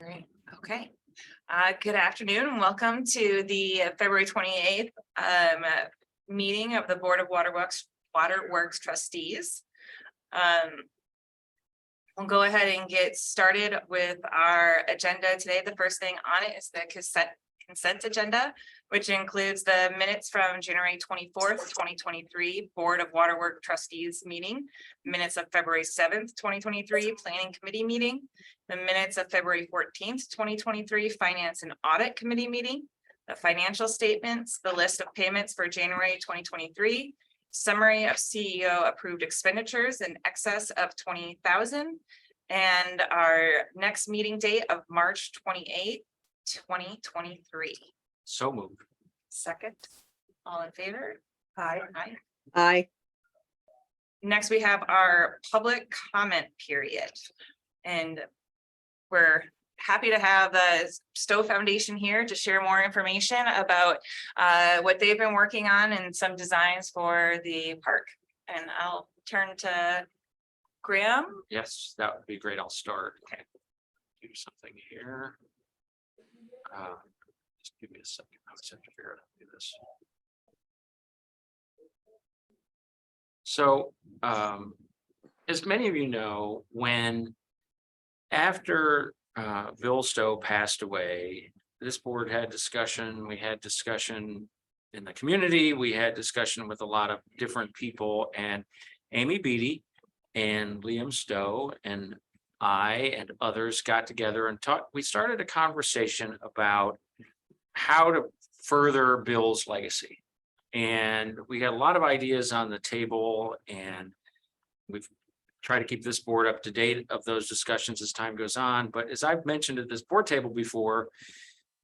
Great. Okay. Good afternoon and welcome to the February 28th meeting of the Board of Waterworks Trustees. We'll go ahead and get started with our agenda today. The first thing on it is the consent agenda, which includes the minutes from January 24th, 2023 Board of Waterworks Trustees meeting, minutes of February 7th, 2023 Planning Committee meeting, the minutes of February 14th, 2023 Finance and Audit Committee meeting, the financial statements, the list of payments for January 2023, summary of CEO approved expenditures in excess of 20,000, and our next meeting date of March 28th, 2023. So moved. Second. All in favor? Aye. Aye. Aye. Next, we have our public comment period. And we're happy to have the Stowe Foundation here to share more information about what they've been working on and some designs for the park. And I'll turn to Graham. Yes, that would be great. I'll start. Okay. Do something here. Just give me a second. I just have to figure out how to do this. So, as many of you know, after Bill Stowe passed away, this board had discussion. We had discussion in the community. We had discussion with a lot of different people, and Amy Beattie and Liam Stowe and I and others got together and we started a conversation about how to further Bill's legacy. And we had a lot of ideas on the table, and we've tried to keep this board up to date of those discussions as time goes on. But as I've mentioned at this board table before,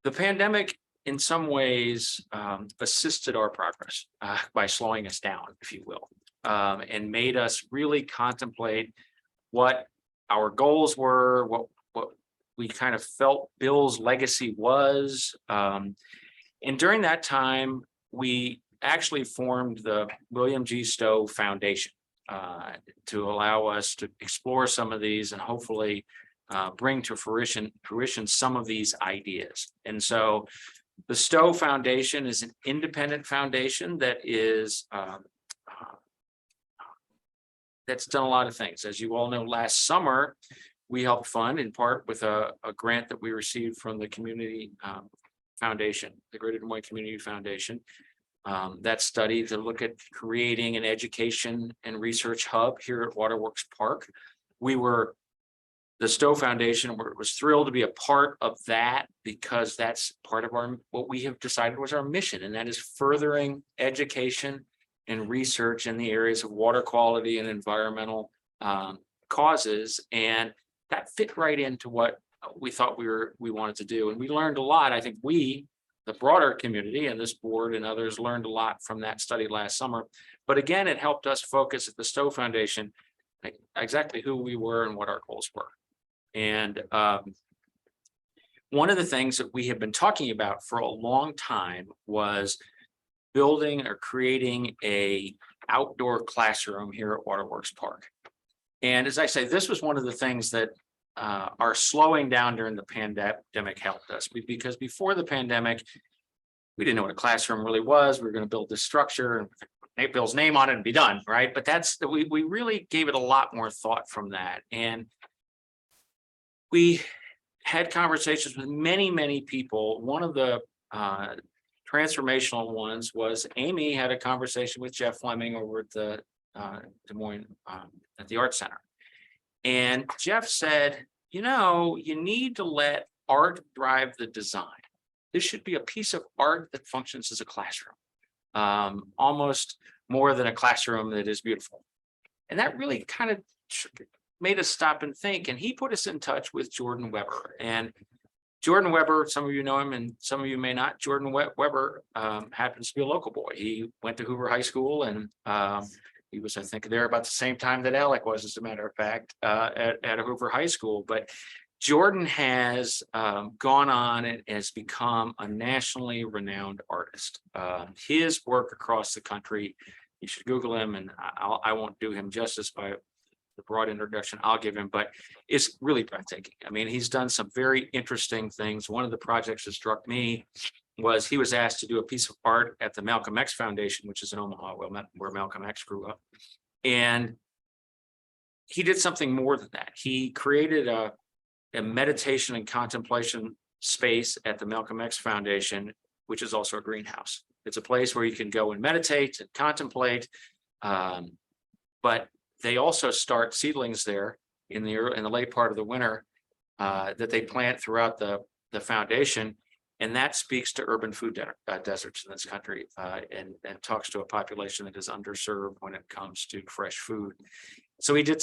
the pandemic in some ways assisted our progress by slowing us down, if you will, and made us really contemplate what our goals were, what we kind of felt Bill's legacy was. And during that time, we actually formed the William G. Stowe Foundation to allow us to explore some of these and hopefully bring to fruition some of these ideas. And so the Stowe Foundation is an independent foundation that is that's done a lot of things. As you all know, last summer, we helped fund in part with a grant that we received from the community foundation, the Greater Des Moines Community Foundation. That study to look at creating an education and research hub here at Waterworks Park. The Stowe Foundation was thrilled to be a part of that because that's part of what we have decided was our mission, and that is furthering education and research in the areas of water quality and environmental causes. And that fit right into what we thought we wanted to do. And we learned a lot. I think the broader community and this board and others learned a lot from that study last summer. But again, it helped us focus at the Stowe Foundation exactly who we were and what our goals were. And one of the things that we have been talking about for a long time was building or creating a outdoor classroom here at Waterworks Park. And as I say, this was one of the things that our slowing down during the pandemic helped us, because before the pandemic, we didn't know what a classroom really was. We were going to build this structure and make Bill's name on it and be done, right? But we really gave it a lot more thought from that. And we had conversations with many people. One of the transformational ones was Amy had a conversation with Jeff Fleming over at the Des Moines at the Art Center. And Jeff said, you need to let art drive the design. This should be a piece of art that functions as a classroom, almost more than a classroom that is beautiful. And that really kind of made us stop and think. And he put us in touch with Jordan Weber. And Jordan Weber, some of you know him and some of you may not. Jordan Weber happens to be a local boy. He went to Hoover High School, and he was, I think, there about the same time that Alec was, as a matter of fact, at Hoover High School. But Jordan has gone on and has become a nationally renowned artist. His work across the country, you should Google him, and I won't do him justice by the broad introduction I'll give him, but it's really breathtaking. I mean, he's done some very interesting things. One of the projects that struck me was he was asked to do a piece of art at the Malcolm X Foundation, which is in Omaha, where Malcolm X grew up. And he did something more than that. He created a meditation and contemplation space at the Malcolm X Foundation, which is also a greenhouse. It's a place where you can go and meditate and contemplate. But they also start seedlings there in the late part of the winter that they plant throughout the foundation. And that speaks to urban food deserts in this country and talks to a population that is underserved when it comes to fresh food. So he did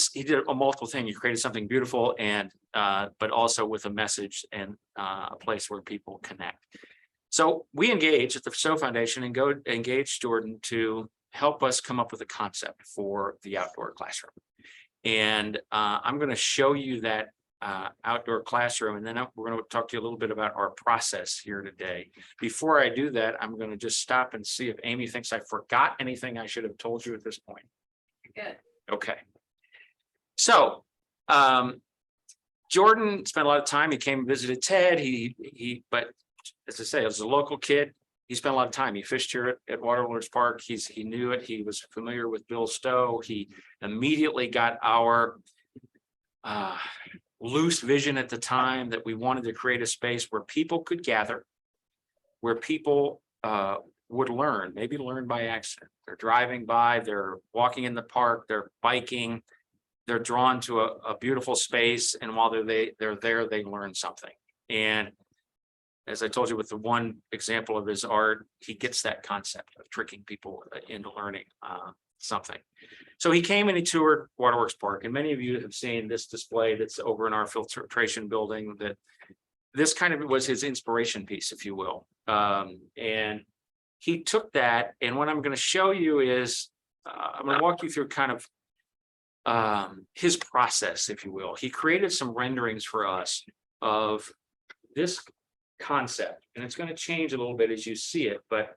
a multiple thing. He created something beautiful and but also with a message and a place where people connect. So we engage at the Stowe Foundation and go engage Jordan to help us come up with a concept for the outdoor classroom. And I'm going to show you that outdoor classroom, and then we're going to talk to you a little bit about our process here today. Before I do that, I'm going to just stop and see if Amy thinks I forgot anything I should have told you at this point. Good. Okay. So Jordan spent a lot of time. He came and visited Ted. But as I say, as a local kid, he spent a lot of time. He fished here at Waterlords Park. He knew it. He was familiar with Bill Stowe. He immediately got our loose vision at the time that we wanted to create a space where people could gather, where people would learn, maybe learn by accident. They're driving by, they're walking in the park, they're biking, they're drawn to a beautiful space, and while they're there, they learn something. And as I told you with the one example of his art, he gets that concept of tricking people into learning something. So he came and he toured Waterworks Park, and many of you have seen this display that's over in our filtration building. That this kind of was his inspiration piece, if you will. And he took that, and what I'm going to show you is I'm going to walk you through kind of his process, if you will. He created some renderings for us of this concept, and it's going to change a little bit as you see it, but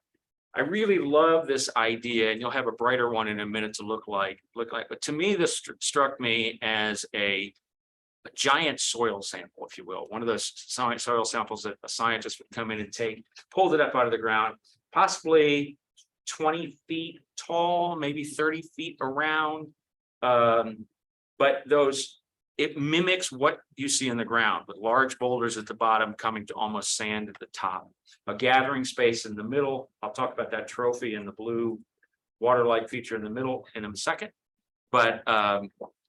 I really love this idea, and you'll have a brighter one in a minute to look like. But to me, this struck me as a giant soil sample, if you will, one of those soil samples that a scientist would come in and take, pulled it up out of the ground, possibly 20 feet tall, maybe 30 feet around. But it mimics what you see in the ground, with large boulders at the bottom coming to almost sand at the top. A gathering space in the middle. I'll talk about that trophy and the blue water-like feature in the middle in a second. But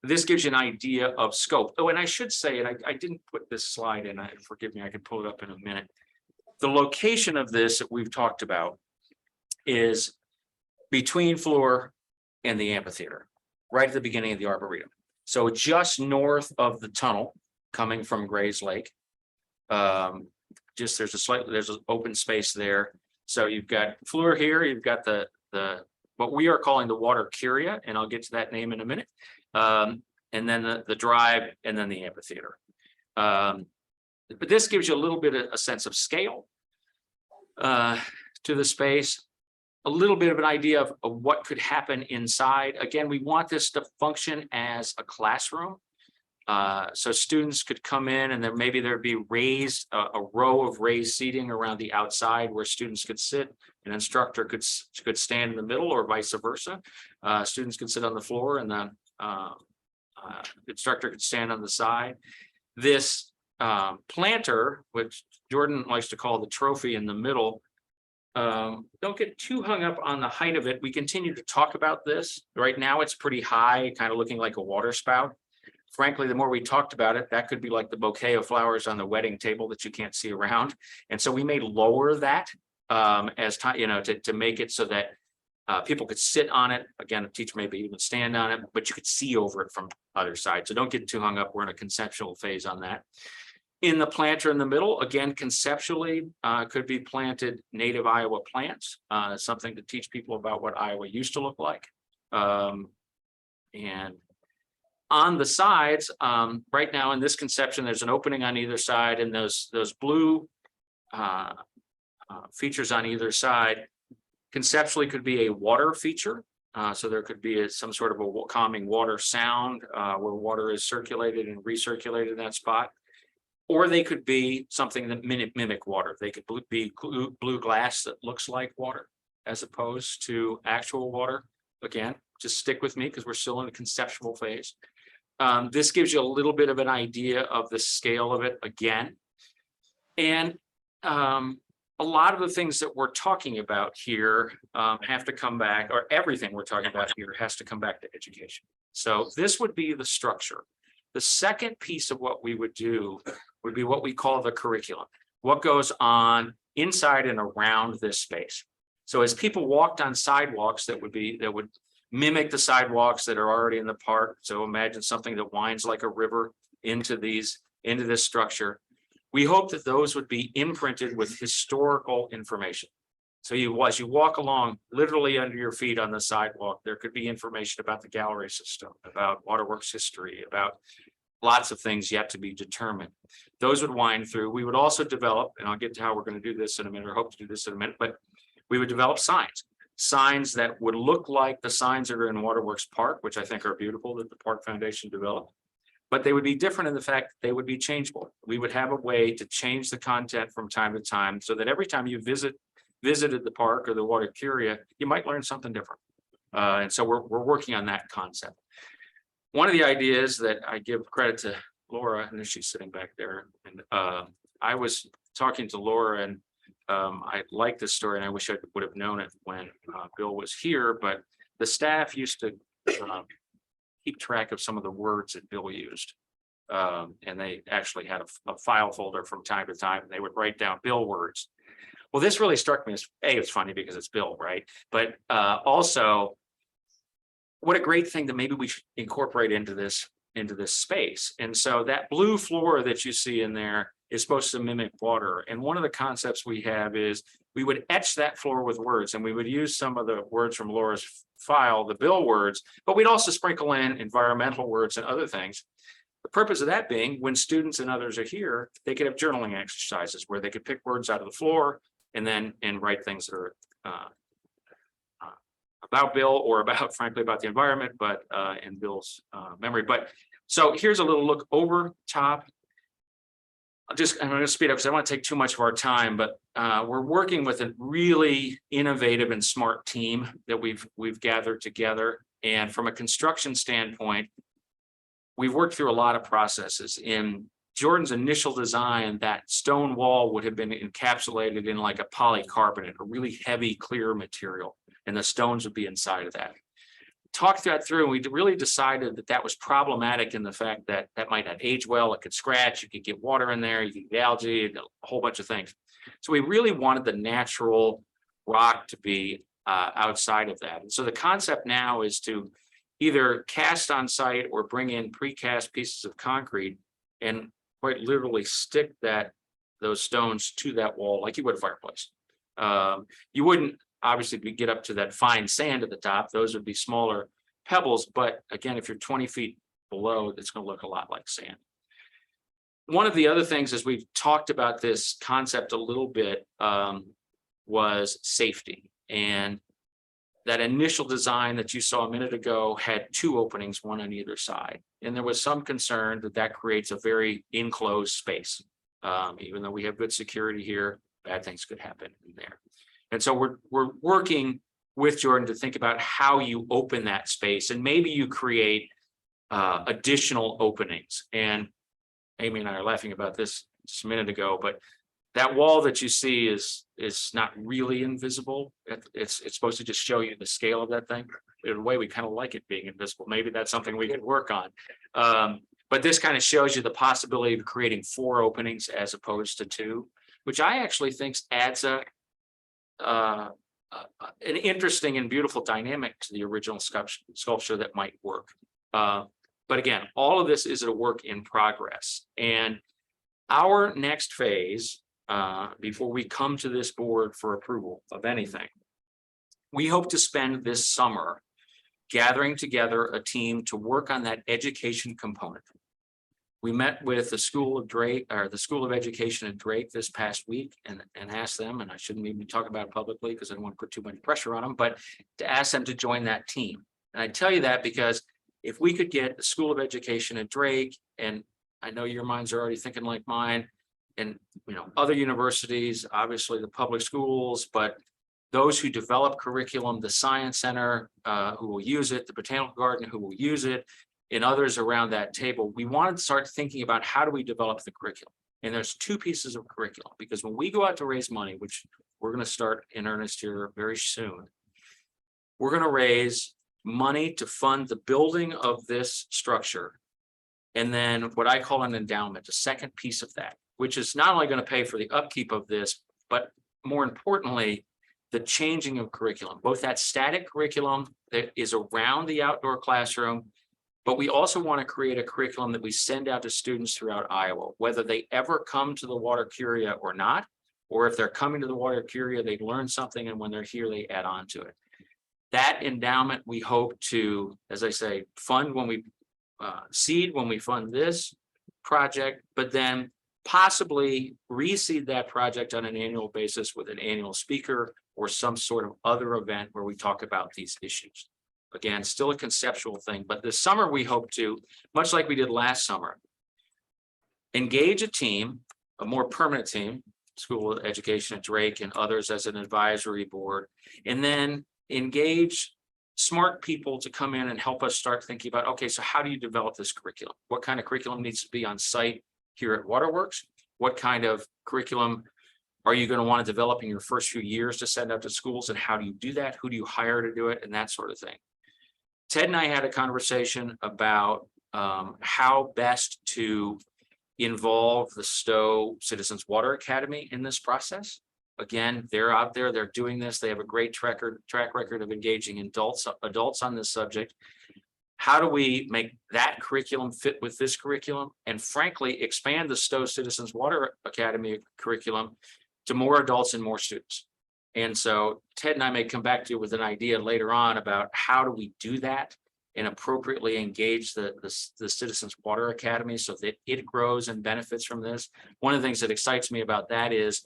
this gives you an idea of scope. Oh, and I should say, and I didn't put this slide in, forgive me, I can pull it up in a minute. The location of this that we've talked about is between Fleur and the amphitheater, right at the beginning of the Arboretum. So just north of the tunnel coming from Grays Lake, there's an open space there. So you've got Fleur here, you've got the what we are calling the water curia, and I'll get to that name in a minute. And then the drive, and then the amphitheater. But this gives you a little bit of a sense of scale to the space. A little bit of an idea of what could happen inside. Again, we want this to function as a classroom. So students could come in, and then maybe there'd be a row of raised seating around the outside where students could sit. An instructor could stand in the middle, or vice versa. Students could sit on the floor, and the instructor could stand on the side. This planter, which Jordan likes to call the trophy in the middle, don't get too hung up on the height of it. We continue to talk about this. Right now, it's pretty high, kind of looking like a water spout. Frankly, the more we talked about it, that could be like the bouquet of flowers on the wedding table that you can't see around. And so we may lower that as time, to make it so that people could sit on it. Again, a teacher maybe even stand on it, but you could see over it from other side. So don't get too hung up. We're in a conceptual phase on that. In the planter in the middle, again, conceptually, could be planted native Iowa plants, something to teach people about what Iowa used to look like. And on the sides, right now in this conception, there's an opening on either side, and those blue features on either side conceptually could be a water feature, So there could be some sort of a calming water sound where water is circulated and recirculated in that spot. Or they could be something that mimic water. They could be blue glass that looks like water as opposed to actual water. Again, just stick with me because we're still in the conceptual phase. This gives you a little bit of an idea of the scale of it again. And a lot of the things that we're talking about here have to come back, or everything we're talking about here has to come back to education. So this would be the structure. The second piece of what we would do would be what we call the curriculum. What goes on inside and around this space. So as people walked on sidewalks that would mimic the sidewalks that are already in the park. So imagine something that winds like a river into this structure. We hope that those would be imprinted with historical information. So as you walk along, literally under your feet on the sidewalk, there could be information about the gallery system, about waterworks history, about lots of things yet to be determined. Those would wind through. We would also develop, and I'll get to how we're going to do this in a minute, or hope to do this in a minute, but we would develop signs that would look like the signs that are in Waterworks Park, which I think are beautiful that the Park Foundation developed. But they would be different in the fact that they would be changeable. We would have a way to change the content from time to time so that every time you visited the park or the water curia, you might learn something different. And so we're working on that concept. One of the ideas that I give credit to Laura, and she's sitting back there, and I was talking to Laura, and I like this story, and I wish I would have known it when Bill was here, but the staff used to keep track of some of the words that Bill used. And they actually had a file folder from time to time, and they would write down Bill words. Well, this really struck me as, it's funny because it's Bill, right? But also, what a great thing that maybe we should incorporate into this space. And so that blue floor that you see in there is supposed to mimic water. And one of the concepts we have is we would etch that floor with words, and we would use some of the words from Laura's file, the Bill words, but we'd also sprinkle in environmental words and other things. The purpose of that being, when students and others are here, they could have journaling exercises where they could pick words out of the floor and write things that are about Bill, or frankly, about the environment, but in Bill's memory. But so here's a little look over top. I'm going to speed up because I don't want to take too much of our time, but we're working with a really innovative and smart team that we've gathered together. And from a construction standpoint, we've worked through a lot of processes. In Jordan's initial design, that stone wall would have been encapsulated in like a polycarbonate, a really heavy, clear material, and the stones would be inside of that. Talked that through, and we really decided that that was problematic in the fact that that might not age well. It could scratch, you could get water in there, you could get algae, a whole bunch of things. So we really wanted the natural rock to be outside of that. And so the concept now is to either cast on site or bring in precast pieces of concrete and quite literally stick those stones to that wall like you would a fireplace. You wouldn't obviously get up to that fine sand at the top. Those would be smaller pebbles, but again, if you're 20 feet below, it's going to look a lot like sand. One of the other things, as we've talked about this concept a little bit, was safety. And that initial design that you saw a minute ago had two openings, one on either side. And there was some concern that creates a very enclosed space. Even though we have good security here, bad things could happen in there. And so we're working with Jordan to think about how you open that space, and maybe you create additional openings. And Amy and I are laughing about this just a minute ago, but that wall that you see is not really invisible. It's supposed to just show you the scale of that thing. In a way, we kind of like it being invisible. Maybe that's something we could work on. But this kind of shows you the possibility of creating 4 openings as opposed to 2, which I actually think adds an interesting and beautiful dynamic to the original sculpture that might work. But again, all of this is a work in progress. And our next phase, before we come to this board for approval of anything, we hope to spend this summer gathering together a team to work on that education component. We met with the School of Drake, or the School of Education at Drake this past week and asked them, and I shouldn't even talk about it publicly because I don't want to put too much pressure on them, but to ask them to join that team. And I tell you that because if we could get the School of Education at Drake, and I know your minds are already thinking like mine, and other universities, obviously the public schools, but those who develop curriculum, the Science Center who will use it, the Botanical Garden who will use it, and others around that table, we wanted to start thinking about how do we develop the curriculum. And there's two pieces of curriculum, because when we go out to raise money, which we're going to start in earnest here very soon, we're going to raise money to fund the building of this structure. And then what I call an endowment, a second piece of that, which is not only going to pay for the upkeep of this, but more importantly, the changing of curriculum, both that static curriculum that is around the outdoor classroom, but we also want to create a curriculum that we send out to students throughout Iowa, whether they ever come to the Water Curia or not, or if they're coming to the Water Curia, they learn something, and when they're here, they add on to it. That endowment, we hope to, as I say, fund when we seed, when we fund this project, but then possibly reseed that project on an annual basis with an annual speaker or some sort of other event where we talk about these issues. Again, still a conceptual thing, but this summer we hope to, much like we did last summer, engage a team, a more permanent team, School of Education at Drake and others as an advisory board, and then engage smart people to come in and help us start thinking about, okay, so how do you develop this curriculum? What kind of curriculum needs to be on site here at Waterworks? What kind of curriculum are you going to want to develop in your first few years to send out to schools, and how do you do that? Who do you hire to do it, and that sort of thing. Ted and I had a conversation about how best to involve the Stowe Citizens Water Academy in this process. Again, they're out there, they're doing this. They have a great track record of engaging adults on this subject. How do we make that curriculum fit with this curriculum, and frankly, expand the Stowe Citizens Water Academy curriculum to more adults and more students? And so Ted and I may come back to you with an idea later on about how do we do that and appropriately engage the Citizens Water Academy so that it grows and benefits from this. One of the things that excites me about that is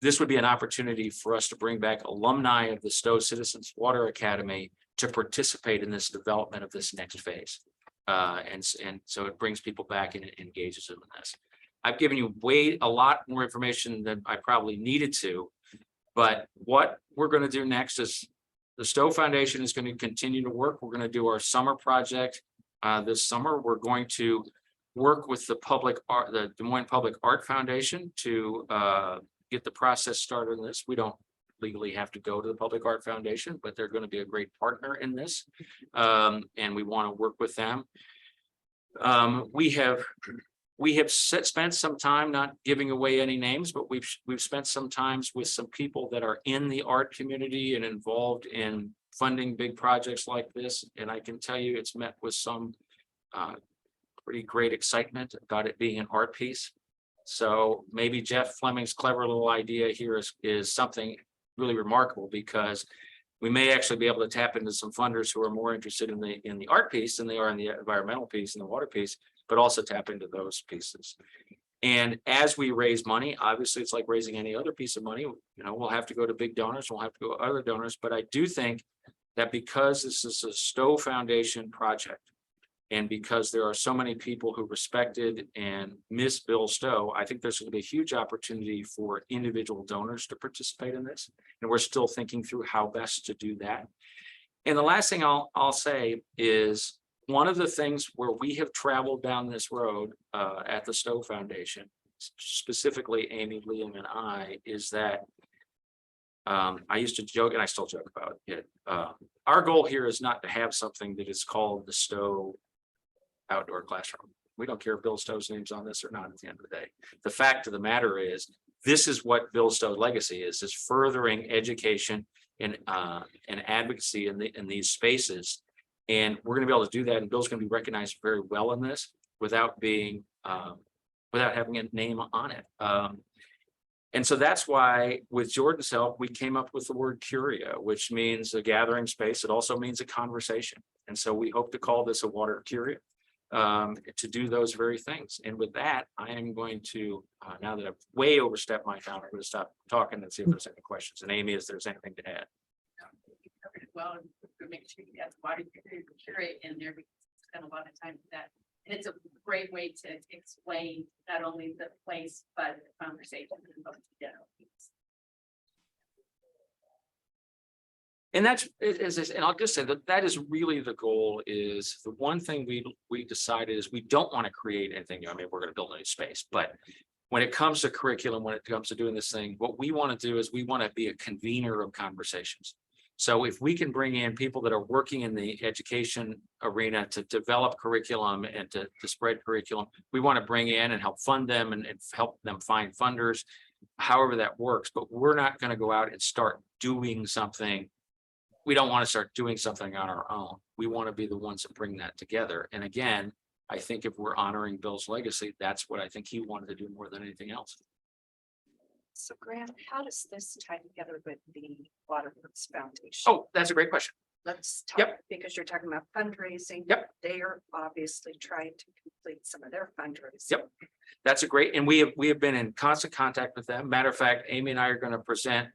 this would be an opportunity for us to bring back alumni of the Stowe Citizens Water Academy to participate in this development of this next phase. And so it brings people back and it engages them in this. I've given you a lot more information than I probably needed to, but what we're going to do next is the Stowe Foundation is going to continue to work. We're going to do our summer project this summer. We're going to work with the Des Moines Public Art Foundation to get the process started in this. We don't legally have to go to the Public Art Foundation, but they're going to be a great partner in this. And we want to work with them. We have spent some time, not giving away any names, but we've spent some time with some people that are in the art community and involved in funding big projects like this. And I can tell you it's met with some pretty great excitement about it being an art piece. So maybe Jeff Fleming's clever little idea here is something really remarkable, because we may actually be able to tap into some funders who are more interested in the art piece than they are in the environmental piece and the water piece, but also tap into those pieces. And as we raise money, obviously it's like raising any other piece of money. We'll have to go to big donors, we'll have to go to other donors, but I do think that because this is a Stowe Foundation project, and because there are so many people who respected and miss Bill Stowe, I think there's going to be a huge opportunity for individual donors to participate in this. And we're still thinking through how best to do that. And the last thing I'll say is, one of the things where we have traveled down this road at the Stowe Foundation, specifically Amy, Liam, and I, is that I used to joke, and I still joke about it. Our goal here is not to have something that is called the Stowe Outdoor Classroom. We don't care if Bill Stowe's name's on this or not at the end of the day. The fact of the matter is, this is what Bill Stowe's legacy is furthering education and advocacy in these spaces. And we're going to be able to do that. And Bill's going to be recognized very well in this without having a name on it. And so that's why, with Jordan's help, we came up with the word Curia, which means a gathering space. It also means a conversation. And so we hope to call this a Water Curia. to do those very things. And with that, I am going to, now that I've way overstepped my time, I'm going to stop talking and see if there's any questions. And Amy, if there's anything to add. Well, we make sure you have the water curate in there, because we spend a lot of time with that. And it's a great way to explain not only the place, but the conversation in both general. And that's, and I'll just say that that is really the goal. Is the one thing we decided is we don't want to create anything new. I mean, we're going to build a new space, but when it comes to curriculum, when it comes to doing this thing, what we want to do is we want to be a convener of conversations. So if we can bring in people that are working in the education arena to develop curriculum and to spread curriculum, we want to bring in and help fund them and help them find funders, however that works. But we're not going to go out and start doing something. We don't want to start doing something on our own. We want to be the ones that bring that together. And again, I think if we're honoring Bill's legacy, that's what I think he wanted to do more than anything else. So Grant, how does this tie together with the Waterworks Foundation? Oh, that's a great question. Let's talk, Yep. because you're talking about fundraising. Yep. They are obviously trying to complete some of their fundraising. Yep. That's a great, and we have been in constant contact with them. Matter of fact, Amy and I are going to present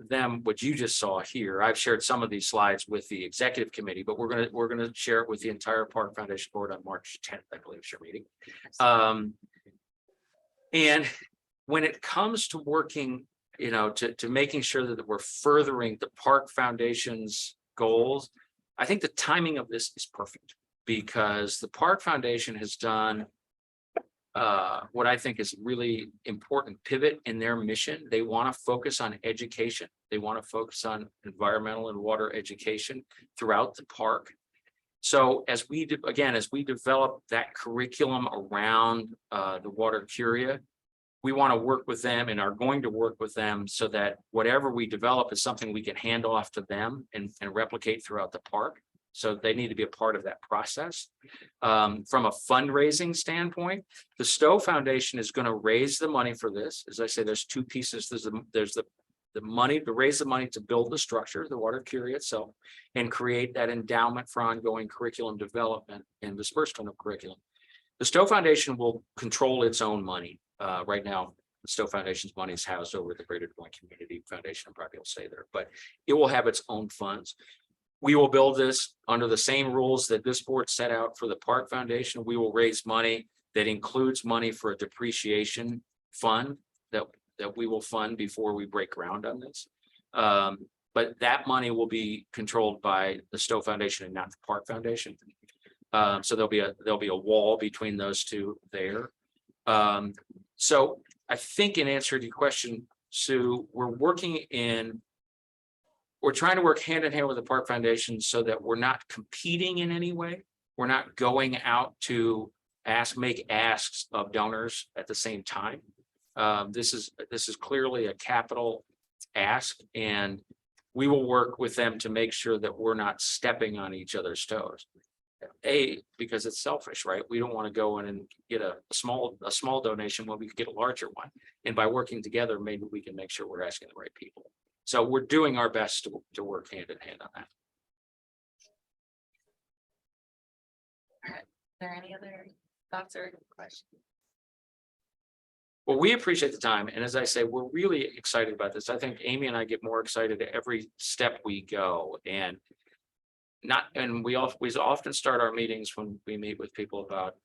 them what you just saw here. I've shared some of these slides with the executive committee, but we're gonna share it with the entire Park Foundation board on March 10th, I believe, is your meeting. And when it comes to working, to making sure that we're furthering the Park Foundation's goals, I think the timing of this is perfect, because the Park Foundation has done what I think is really important pivot in their mission. They want to focus on education. They want to focus on environmental and water education throughout the park. So as we develop that curriculum around the water curia, we want to work with them and are going to work with them so that whatever we develop is something we can hand off to them and replicate throughout the park. So they need to be a part of that process. From a fundraising standpoint, the Stowe Foundation is going to raise the money for this. As I say, there's two pieces. There's the money to raise the money to build the structure, the water curia itself, and create that endowment for ongoing curriculum development and disbursement of curriculum. The Stowe Foundation will control its own money. Right now, the Stowe Foundation's money is housed over the Greater Des Moines Community Foundation. I'm probably will stay there, but it will have its own funds. We will build this under the same rules that this board set out for the Park Foundation. We will raise money that includes money for a depreciation fund that we will fund before we break ground on this. But that money will be controlled by the Stowe Foundation and not the Park Foundation. So there'll be a wall between those two there. So I think in answer to your question, Sue, we're trying to work hand in hand with the Park Foundation so that we're not competing in any way. We're not going out to make asks of donors at the same time. This is clearly a capital ask, and we will work with them to make sure that we're not stepping on each other's toes. Because it's selfish, right? We don't want to go in and get a small donation when we could get a larger one. And by working together, maybe we can make sure we're asking the right people. So we're doing our best to work hand in hand on that. All right. Are there any other thoughts or questions? Well, we appreciate the time. And as I say, we're really excited about this. I think Amy and I get more excited every step we go. And we often start our meetings when we meet with people about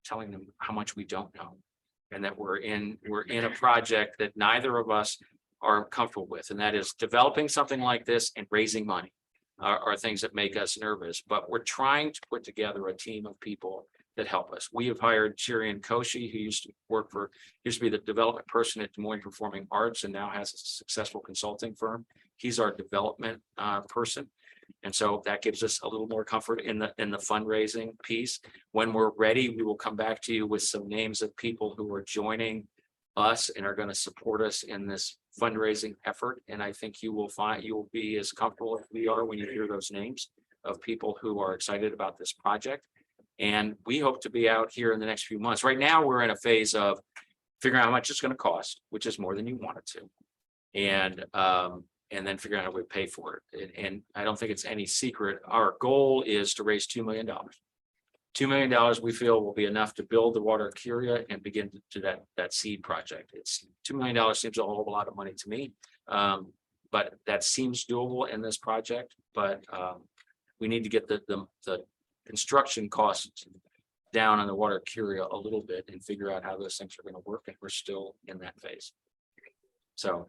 telling them how much we don't know, and that we're in a project that neither of us are comfortable with, and that is developing something like this and raising money are things that make us nervous. But we're trying to put together a team of people that help us. We have hired Shirian Koshi, who used to be the development person at Des Moines Performing Arts and now has a successful consulting firm. He's our development person. And so that gives us a little more comfort in the fundraising piece. When we're ready, we will come back to you with some names of people who are joining us and are going to support us in this fundraising effort. And I think you will be as comfortable as we are when you hear those names of people who are excited about this project. And we hope to be out here in the next few months. Right now, we're in a phase of figuring out how much it's going to cost, which is more than you want it to. And then figuring out how we pay for it. And I don't think it's any secret. Our goal is to raise $2 million. $2 million we feel will be enough to build the water curia and begin to that seed project. It's $2 million seems a whole lot of money to me. But that seems doable in this project, but we need to get the construction costs down on the water curia a little bit and figure out how those things are going to work, and we're still in that phase. So,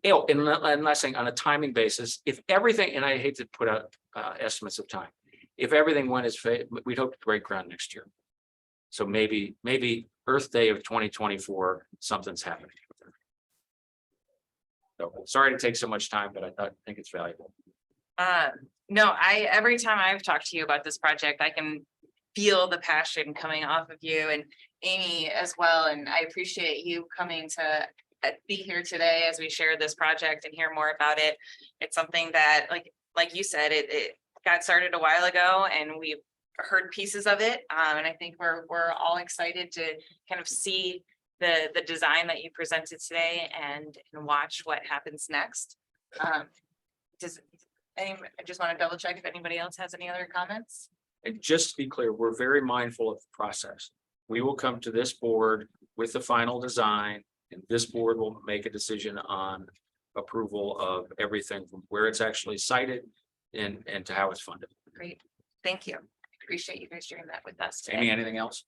and last thing, on a timing basis, if everything, and I hate to put out estimates of time, if everything went as we'd hope to break ground next year. So maybe Earth Day of 2024, something's happening. So sorry to take so much time, but I think it's valuable. No, every time I've talked to you about this project, I can feel the passion coming off of you and Amy as well. And I appreciate you coming to be here today as we share this project and hear more about it. It's something that, like you said, it got started a while ago and we've heard pieces of it. And I think we're all excited to kind of see the design that you presented today and watch what happens next. I just want to double check if anybody else has any other comments. And just to be clear, we're very mindful of the process. We will come to this board with the final design, and this board will make a decision on approval of everything from where it's actually sited and to how it's funded. Great, thank you. Appreciate you guys sharing that with us today. Amy, anything else?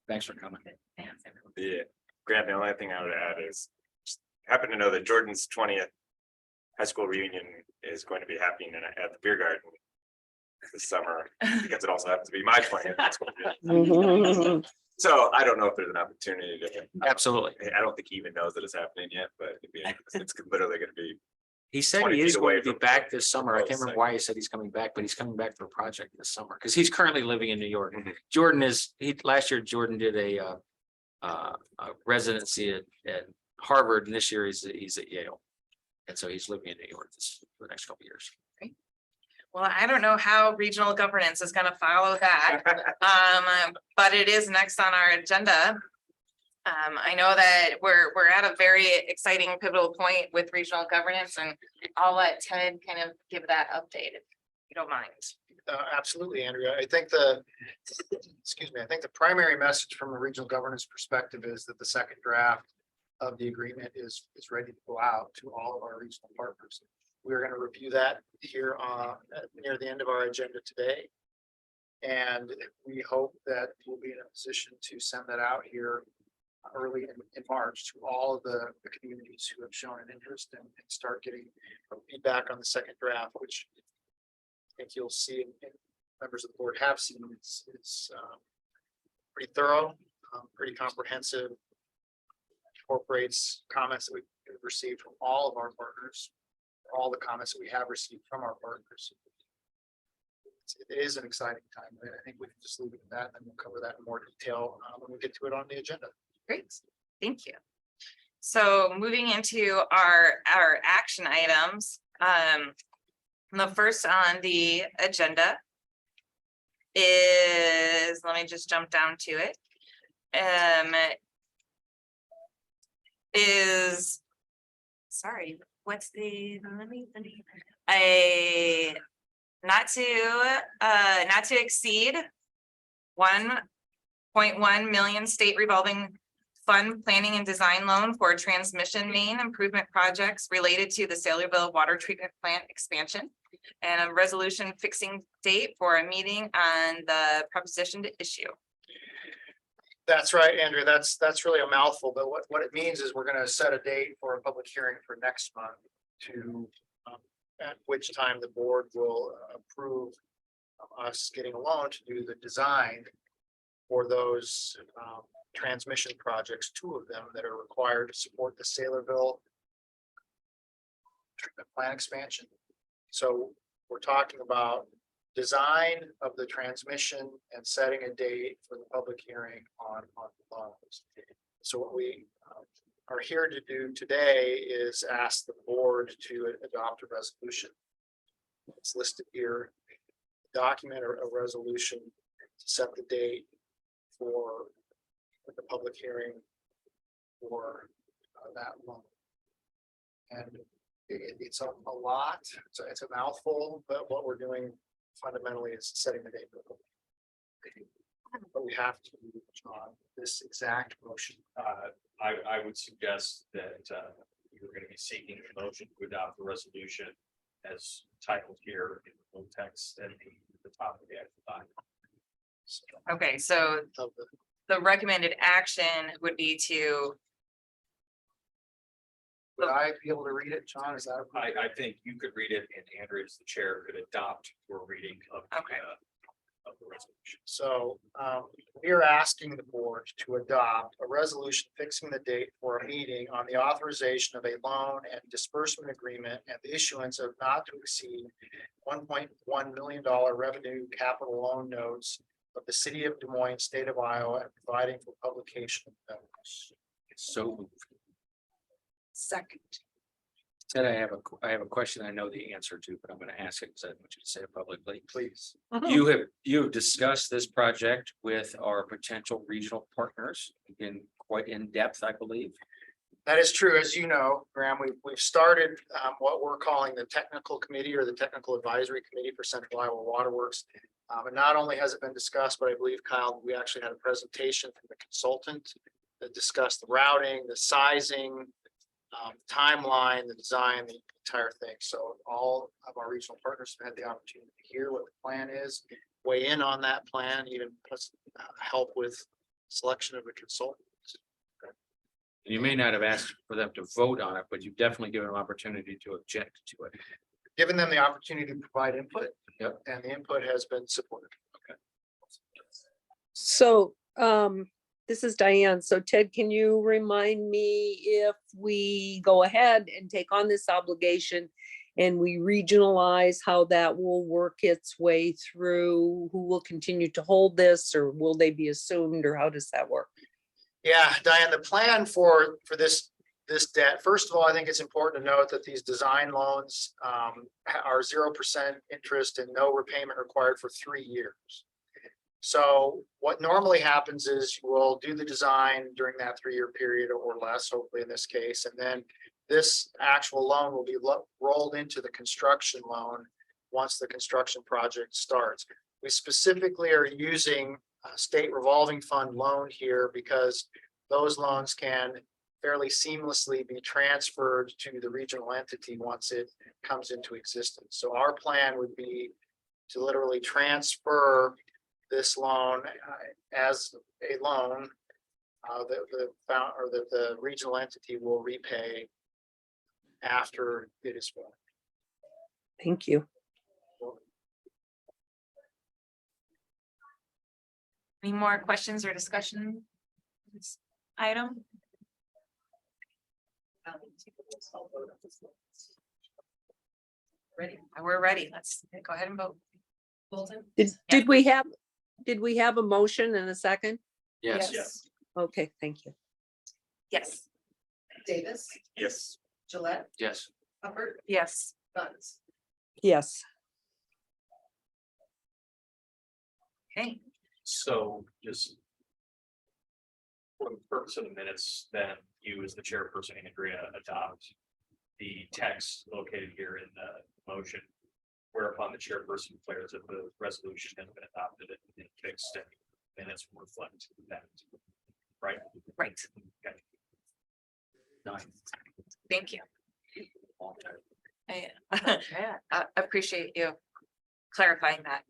Thanks for coming. Thanks, everyone. Yeah, Grant, the only thing I would add is just happen to know that Jordan's 20th high school reunion is going to be happening at the beer garden this summer, because it also happens to be my 20th high school reunion. So I don't know if there's an opportunity to. Absolutely. I don't think he even knows that it's happening yet, but it's literally going to be. He said 20 he is feet going away to be from back this summer. I both can't remember sites. why he said he's coming back, but he's coming back for a project this summer because he's currently living in New York. Mhm. Jordan last year Jordan did a residency at Harvard, and this year he's at Yale. And so he's living in New York for the next couple of years. Well, I don't know how regional governance is gonna follow that, but it is next on our agenda. I know that we're at a very exciting pivotal point with regional governance, and I'll let Ted kind of give that update if you don't mind. Absolutely, Andrea. I think excuse me, I think the primary message from a regional governance perspective is that the second draft of the agreement is ready to go out to all of our regional partners. We're going to review that here near the end of our agenda today. And we hope that we'll be in a position to send that out here early in March to all of the communities who have shown an interest and start getting feedback on the second draft, which I think you'll see and members of the board have seen. It's pretty thorough, pretty comprehensive, incorporates comments that we've received from all of our partners, all the comments that we have received from our partners. It is an exciting time. I think we can just leave it at that, and we'll cover that in more detail when we get to it on the agenda. Great, thank you. So moving into our action items, the first on the agenda is, let me just jump down to it. Is, sorry, what's let me not to exceed 1.1 million state revolving fund planning and design loan for transmission main improvement projects related to the Saylorville water treatment plant expansion, and a resolution fixing date for a meeting on the proposition to issue. That's right, Andrea. That's really a mouthful, but what it means is we're going to set a date for a public hearing for next month to at which time the board will approve us getting a loan to do the design for those transmission projects, 2 of them that are required to support the Saylorville treatment plant expansion. So we're talking about design of the transmission and setting a date for the public hearing on the loans. So what we are here to do today is ask the board to adopt a resolution. It's listed here, document or a resolution to set the date for the public hearing for that loan. And it's a lot, so it's a mouthful, but what we're doing fundamentally is setting the date. But we have to, this exact motion. I would suggest that you're gonna be seeking a motion to adopt the resolution as titled here in the full text at the top of the actual document. Okay, so Of the, the recommended action would be to, would I be able to read it, John? Is that? I think you could read it and Andrew as the chair could adopt your reading of Okay. of the resolution. So we are asking the board to adopt a resolution fixing the date for a meeting on the authorization of a loan and disbursement agreement and the issuance of not to exceed $1.1 million revenue capital loan notes of the city of Des Moines, state of Iowa, and providing for publication of notice. So moved. Second. Said I have a question I know the answer to, but I'm gonna ask it because I want you to say it publicly. Please. You have discussed this project with our potential regional partners in quite in depth, I believe. That is true. As you know, Graham, we've started what we're calling the technical committee or the technical advisory committee for Central Iowa Waterworks. And not only has it been discussed, but I believe, Kyle, we actually had a presentation from the consultant that discussed the routing, the sizing, timeline, the design, the entire thing. So all of our regional partners have had the opportunity to hear what the plan is, weigh in on that plan, even help with selection of a consultant. You may not have asked for them to vote on it, but you've definitely given them opportunity to object to it. Given them the opportunity to provide input. Yep. And the input has been supported. So, this is Diane. So Ted, can you remind me if we go ahead and take on this obligation and we regionalize how that will work its way through, who will continue to hold this, or will they be assumed, or how does that work? Yeah, Diane, the plan for this debt, first of all, I think it's important to note that these design loans are 0% interest and no repayment required for 3 years. So what normally happens is we'll do the design during that 3-year period or less, hopefully in this case, and then this actual loan will be rolled into the construction loan once the construction project starts. We specifically are using a state revolving fund loan here because those loans can fairly seamlessly be transferred to the regional entity once it comes into existence. So our plan would be to literally transfer this loan as a loan the regional entity will repay after it is formed. Thank you. any more questions or discussion? This item? Ready? We're ready. Let's go ahead and vote. Bolton? Did we have a motion and a second? Yes. Okay, thank you. Yes. Davis, Yes. Gillette, Yes. Hubbard, Yes. Bunce. Yes. Okay. So just for the purpose of the minutes, then you as the chairperson, Andrea, adopt the text located here in the motion, whereupon the chairperson declares that the resolution has been adopted and fixed and minutes will reflect that. Right? Right. Okay. Nine. Thank you. I appreciate you clarifying that.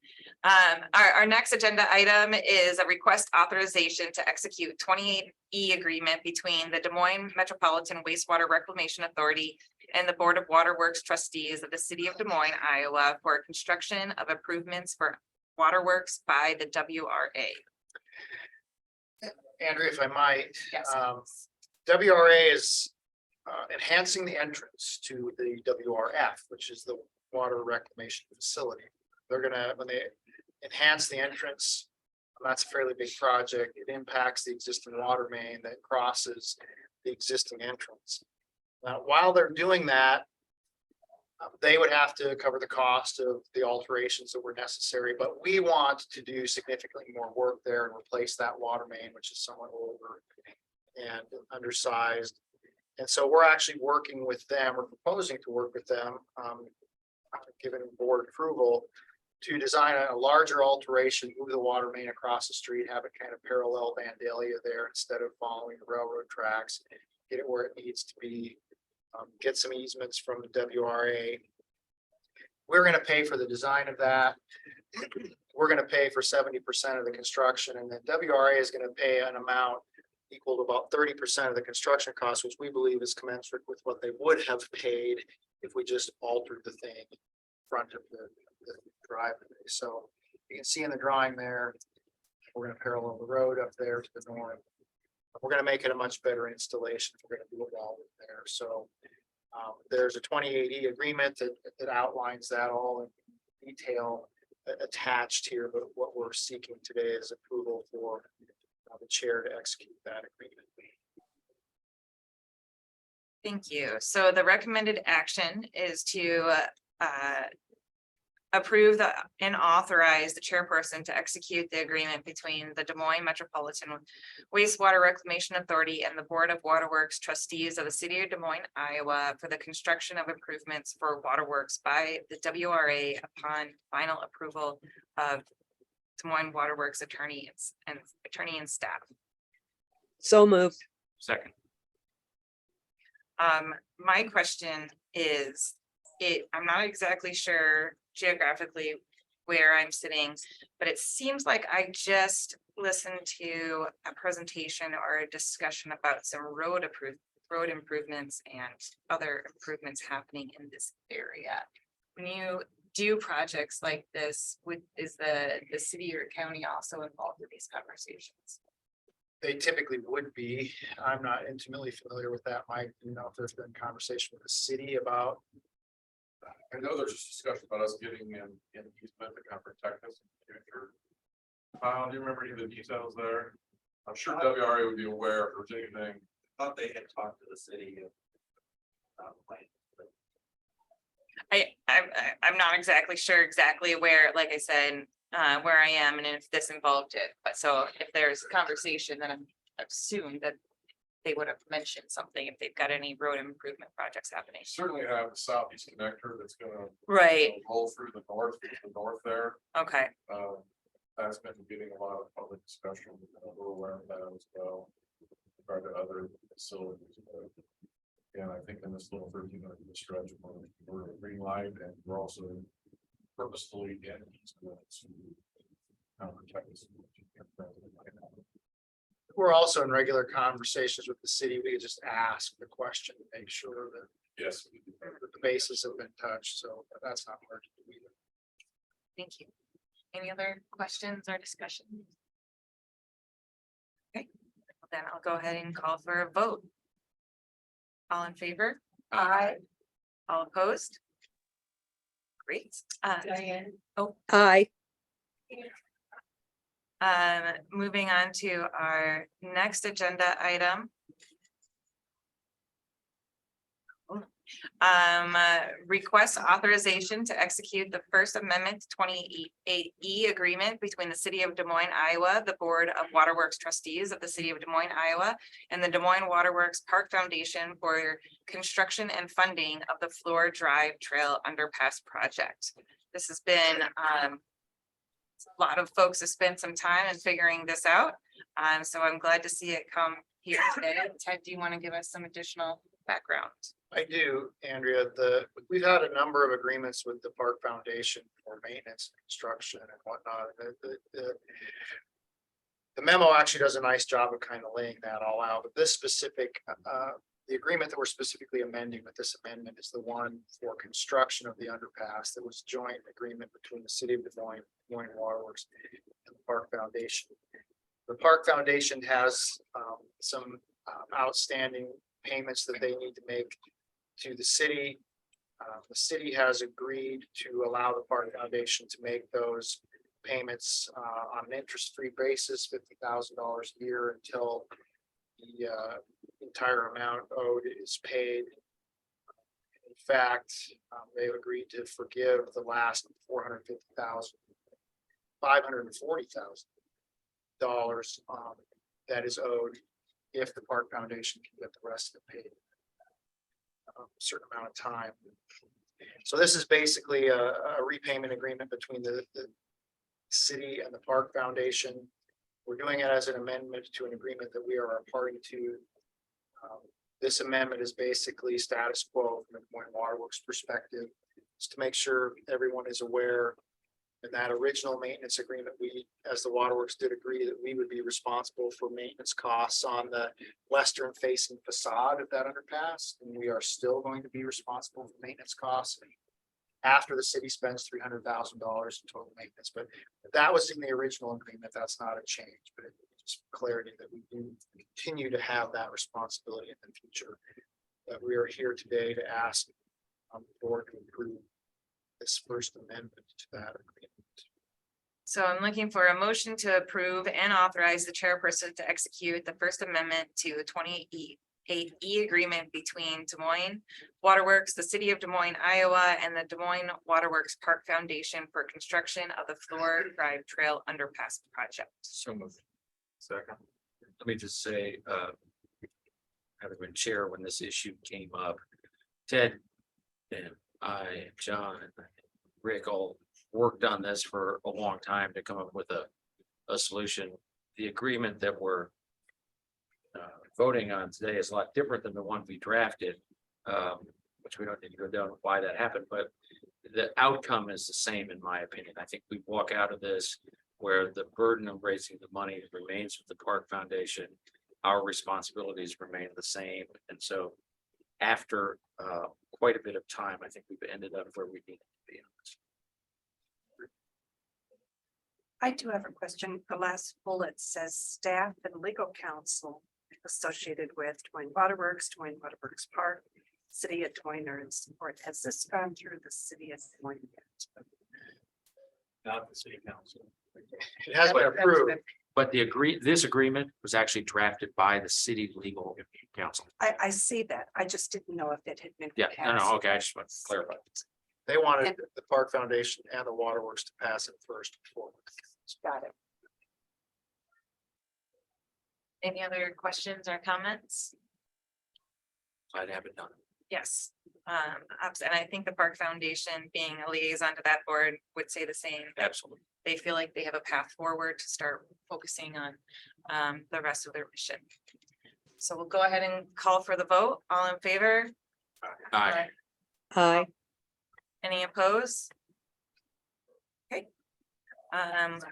Our next agenda item is a request authorization to execute 28E agreement between the Des Moines Metropolitan Wastewater Reclamation Authority and the Board of Waterworks Trustees of the City of Des Moines, Iowa, for construction of improvements for waterworks by the WRA. Andrea, if I might, Yes. WRA is enhancing the entrance to the WRF, which is the water reclamation facility. They're gonna, when they enhance the entrance, that's a fairly big project. It impacts the existing water main that crosses the existing entrance. Now, while they're doing that, they would have to cover the cost of the alterations that were necessary, but we want to do significantly more work there and replace that water main, which is somewhat older and undersized. And so we're actually working with them, or proposing to work with them, given board approval, to design a larger alteration, move the water main across the street, have it kind of parallel Vandalia there instead of following the railroad tracks. Get it where it needs to be, get some easements from the WRA. We're gonna pay for the design of that. We're gonna pay for 70% of the construction, and then WRA is gonna pay an amount equal to about 30% of the construction cost, which we believe is commensurate with what they would have paid if we just altered the thing in front of the driveway. So you can see in the drawing there, we're gonna parallel the road up there to the north. We're gonna make it a much better installation. We're gonna do it all there. So there's a 2080 agreement that outlines that all in detail attached here, but what we're seeking today is approval for the chair to execute that agreement. Thank you. So the recommended action is to approve and authorize the chairperson to execute the agreement between the Des Moines Metropolitan Wastewater Reclamation Authority and the Board of Waterworks Trustees of the City of Des Moines, Iowa, for the construction of improvements for waterworks by the WRA upon final approval of Des Moines Waterworks attorney and staff. So moved. Second. My question is, I'm not exactly sure geographically where I'm sitting, but it seems like I just listened to a presentation or a discussion about some road improvements and other improvements happening in this area. When you do projects like this, is the city or county also involved in these conversations? They typically would be. I'm not intimately familiar with that, Mike. You know, if there's been conversation with the city about. I know there's discussion about us getting in easement to kind of protect us in the future. Do you remember any of the details there? I'm sure WRA would be aware if there was anything. I thought they had talked to the city. I'm not exactly sure where, like I said, where I am and if this involved it, but so if there's conversation, then I'm assumed that they would have mentioned something if they've got any road improvement projects happening. Certainly have the southeast connector that's gonna. Right. Roll through the north there. Okay, That's been getting a lot of public discussion. We're aware of that as well. Regard to other facilities. And I think in this little 1300 stretch, we're green light and we're also purposefully getting easements to protect us. We're also in regular conversations with the city. We could just ask the question to make sure that Yes. the bases have been touched. So that's not hard to do either. thank you. Any other questions or discussion? Okay, then I'll go ahead and call for a vote. All in favor? Aye. All opposed? Great. Diane, Aye. Moving on to our next agenda item. Request authorization to execute the First Amendment 28E agreement between the City of Des Moines, Iowa, the Board of Waterworks Trustees of the City of Des Moines, Iowa, and the Des Moines Waterworks Park Foundation for construction and funding of the Floor Drive Trail Underpass project. This has been a lot of folks have spent some time in figuring this out. So I'm glad to see it come here today. Ted, do you want to give us some additional background? I do, Andrea. We've had a number of agreements with the Park Foundation for maintenance, construction and whatnot. The memo actually does a nice job of kind of laying that all out, but this specific, the agreement that we're specifically amending with this amendment is the one for construction of the underpass. That was joint agreement between the City of Des Moines, Des Moines Waterworks and the Park Foundation. The Park Foundation has some outstanding payments that they need to make to the city. The city has agreed to allow the Park Foundation to make those payments on an interest-free basis, $50,000 a year until the entire amount owed is paid. In fact, they've agreed to forgive the last $540,000 that is owed if the Park Foundation can get the rest of it paid. A certain amount of time. So this is basically a repayment agreement between the city and the Park Foundation. We're doing it as an amendment to an agreement that we are a party to. This amendment is basically status quo from the Des Moines Waterworks perspective, just to make sure everyone is aware. In that original maintenance agreement, we, as the Waterworks, did agree that we would be responsible for maintenance costs on the western facing facade of that underpass. And we are still going to be responsible for maintenance costs after the city spends $300,000 in total maintenance. But that was in the original agreement. That's not a change, but it's clarity that we do continue to have that responsibility in the future. That we are here today to ask the board to approve this first amendment to that agreement. So I'm looking for a motion to approve and authorize the chairperson to execute the First Amendment to 28E agreement between Des Moines Waterworks, the city of Des Moines, Iowa, and the Des Moines Waterworks Park Foundation for construction of the Floor Drive Trail Underpass project. So moved. Second. Let me just say, having been chair when this issue came up, Ted and I, John, and Rick all worked on this for a long time to come up with a solution. The agreement that we're voting on today is a lot different than the one we drafted, which we don't need to go down why that happened, but the outcome is the same, in my opinion. I think we walk out of this where the burden of raising the money remains with the Park Foundation. Our responsibilities remain the same. And so after quite a bit of time, I think we've ended up where we need to be on this. I do have a question. The last bullet says staff and legal counsel associated with Des Moines Waterworks, Des Moines Waterworks Park, City of Des Moines are in support. Has this gone through the city of Des Moines yet? Not the city council. It has been approved. But this agreement was actually drafted by the city legal counsel. I see that. I just didn't know if it had been. Yeah, no, passed. okay, I just want to clarify. They wanted the Park Foundation and the Waterworks to pass it first before. Got it. Any other questions or comments? I'd have it done. Yes. And I think the Park Foundation, being a liaison to that board, would say the same. Absolutely. They feel like they have a path forward to start focusing on the rest of their mission. So we'll go ahead and call for the vote. All in favor? Aye. Aye. Any opposed? Okay.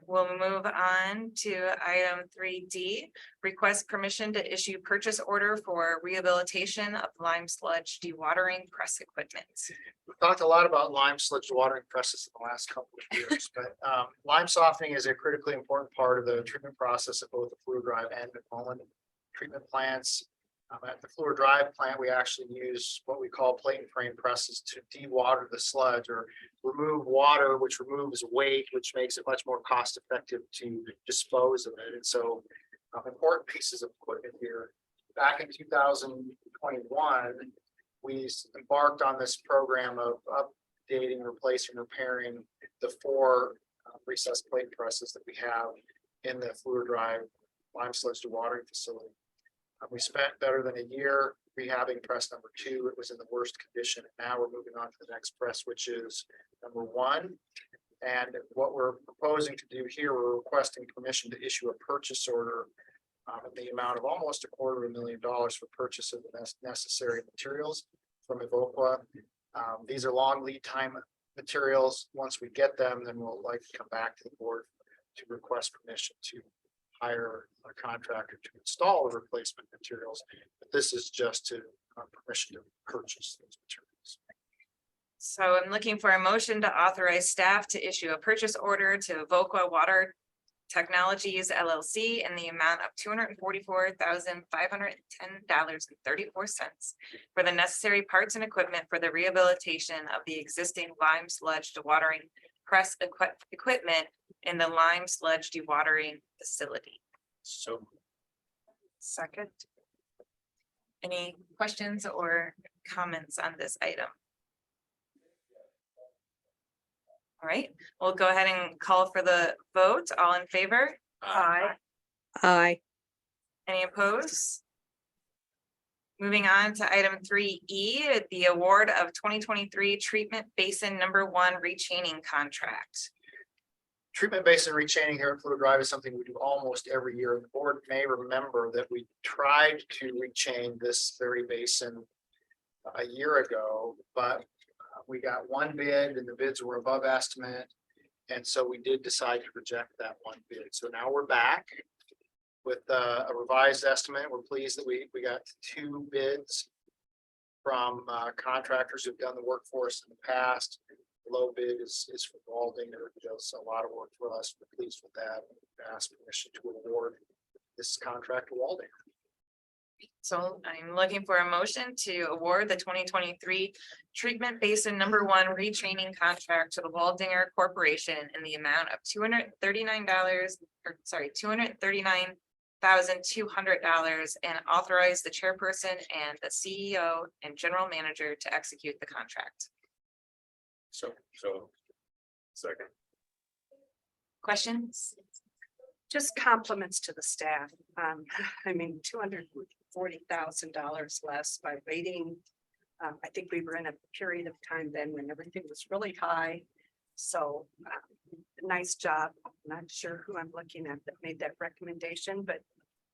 We'll move on to item 3D, request permission to issue purchase order for rehabilitation of lime sludge dewatering press equipment. We've talked a lot about lime sludge watering presses in the last couple of years, but lime softening is a critically important part of the treatment process at both the Fluor Drive and the Moines treatment plants. At the Fluor Drive plant, we actually use what we call plate and frame presses to dewater the sludge or remove water, which removes weight, which makes it much more cost effective to dispose of it. And so important pieces of equipment here. Back in 2021, we embarked on this program of updating, replacing, repairing the 4 recessed plate presses that we have in the Fluor Drive lime sludge dewatering facility. We spent better than a year rehabbing press number 2. It was in the worst condition. And now we're moving on to the next press, which is number 1. And what we're proposing to do here, we're requesting permission to issue a purchase order in the amount of almost $250,000 for purchase of the necessary materials from Evoqua. These are long lead time materials. Once we get them, then we'll likely come back to the board to request permission to hire a contractor to install the replacement materials. But this is just to permission to purchase those materials. So I'm looking for a motion to authorize staff to issue a purchase order to Evoqua Water Technologies LLC in the amount of $244,510.34 for the necessary parts and equipment for the rehabilitation of the existing lime sludge dewatering press equipment in the lime sludge dewatering facility. So Second. Any questions or comments on this item? All right, we'll go ahead and call for the vote. All in favor? Aye. Aye. Any opposed? Moving on to item 3E, the award of 2023 treatment basin #1 rechaining contract. Treatment basin rechaining here at Fluid Drive is something we do almost every year. The board may remember that we tried to rechain this very basin a year ago, but we got one bid and the bids were above estimate. And so we did decide to reject that one bid. So now we're back with a revised estimate. We're pleased that we got 2 bids from contractors who've done the work for us in the past. The low bid is from Waldinger, who does a lot of work for us. We're pleased with that. Ask permission to award this contract to Waldinger. So I'm looking for a motion to award the 2023 treatment basin #1 retraining contract to the Waldinger Corporation in the amount of $239,200 and authorize the chairperson and the CEO and general manager to execute the contract. So, second. Questions? Just compliments to the staff. I mean, $240,000 less by waiting. I think we were in a period of time then when everything was really high. So nice job. Not sure who I'm looking at that made that recommendation, but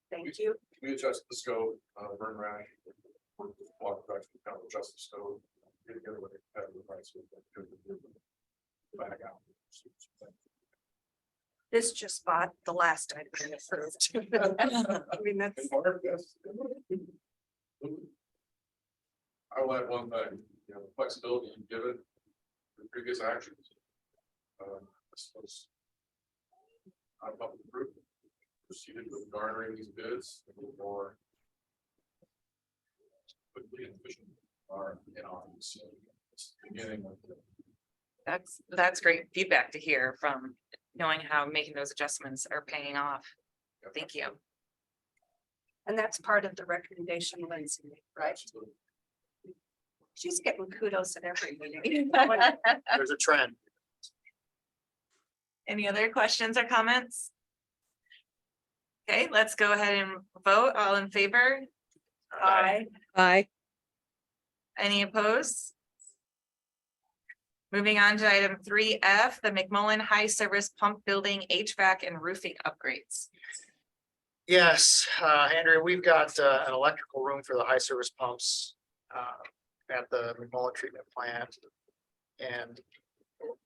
thank you. We adjust the scope, burn rash. Walk back, kind of adjust the scope. Get together with a competitive price. Back out. This just bought the last item I approved. I mean, that's, And Mark, yes. I will add one thing, you know, the flexibility you give it, the previous actions. This was. I felt approved, proceeded with garnering these bids, a little more. Quickly and efficient, are in office. Beginning with the That's great feedback to hear from knowing how making those adjustments are paying off. Thank you. and that's part of the recommendation, Lindsay, right? She's getting kudos at every meeting. There's a trend. Any other questions or comments? Okay, let's go ahead and vote. All in favor? Aye. Aye. Any opposed? Moving on to item 3F, the McMullen High Service Pump Building HVAC and roofing upgrades. Yes, Andrea, we've got an electrical room for the high service pumps at the McMullen treatment plant. And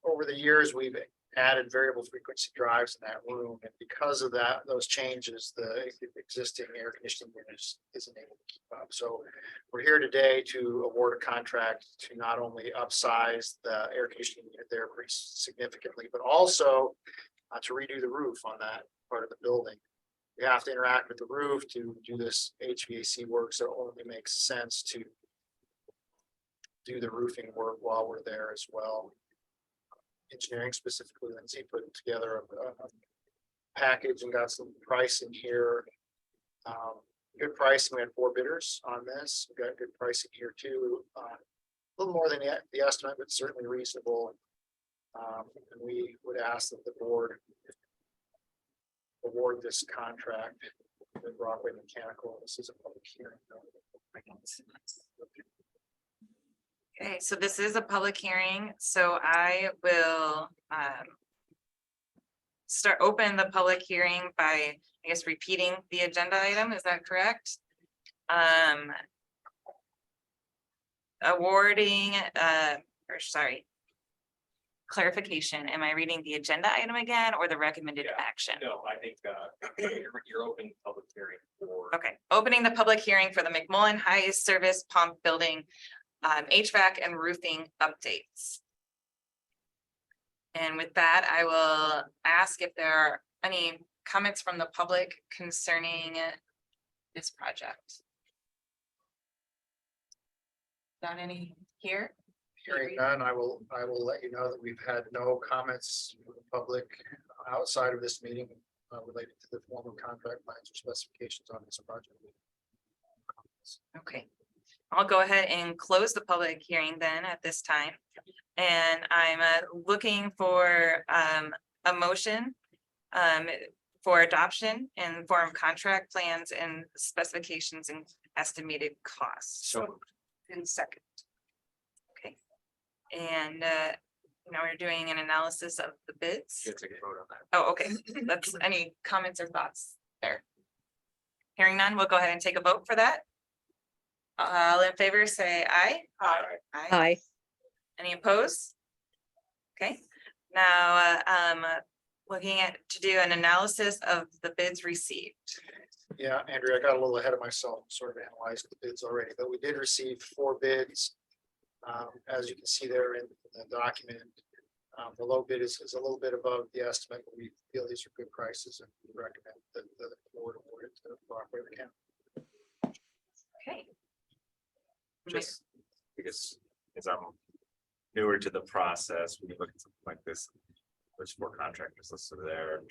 over the years, we've added variable frequency drives in that room. And because of that, those changes, the existing air conditioning unit isn't able to keep up. So we're here today to award a contract to not only upsize the air conditioning unit there pretty significantly, but also to redo the roof on that part of the building. We have to interact with the roof to do this HVAC work, so it only makes sense to do the roofing work while we're there as well. Engineering specifically, Lindsay put together a package and got some pricing here. Good pricing. We had 4 bidders on this. We got good pricing here too. A little more than the estimate, but certainly reasonable. And we would ask that the board award this contract with Broadway Mechanical. This is a public hearing. Okay, so this is a public hearing, so I will open the public hearing by, I guess, repeating the agenda item. Is that correct? Awarding, or sorry. Clarification, am I reading the agenda item again or the recommended Yeah. action? No, I think you're open public hearing for. Okay, opening the public hearing for the McMullen High Service Pump Building HVAC and roofing updates. And with that, I will ask if there are any comments from the public concerning this project. Got any here? Hearing none, I will let you know that we've had no comments from the public outside of this meeting related to the formal contract plans or specifications on this project. Okay, I'll go ahead and close the public hearing then at this time. And I'm looking for a motion for adoption and form contract plans and specifications and estimated costs. So In second. Okay. And now we're doing an analysis of the bids. you have to take a vote on that. Oh, okay. That's any comments or thoughts there? Hearing none, we'll go ahead and take a vote for that. All in favor, say aye. Aye. Aye. Any opposed? Okay, now, looking at to do an analysis of the bids received. Yeah, Andrea, I got a little ahead of myself, sort of analyzed the bids already, but we did receive 4 bids. As you can see there in the document, the low bid is a little bit above the estimate, but we feel these are good prices and we recommend that the board award it to Brockway County. Okay. Just because as I'm newer to the process, when you look at something like this, there's 4 contractors listed there.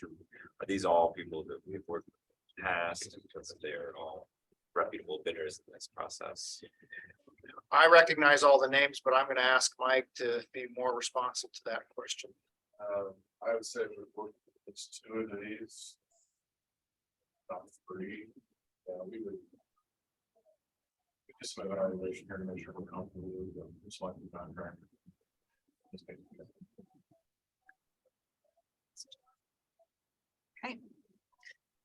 Are these all people that we've worked with in the past because they're all reputable bidders in this process? I recognize all the names, but I'm gonna ask Mike to be more responsive to that question. I would say it's 2 of these. Not 3. We would. Just an evaluation here to make sure we're comfortable with the selected contract.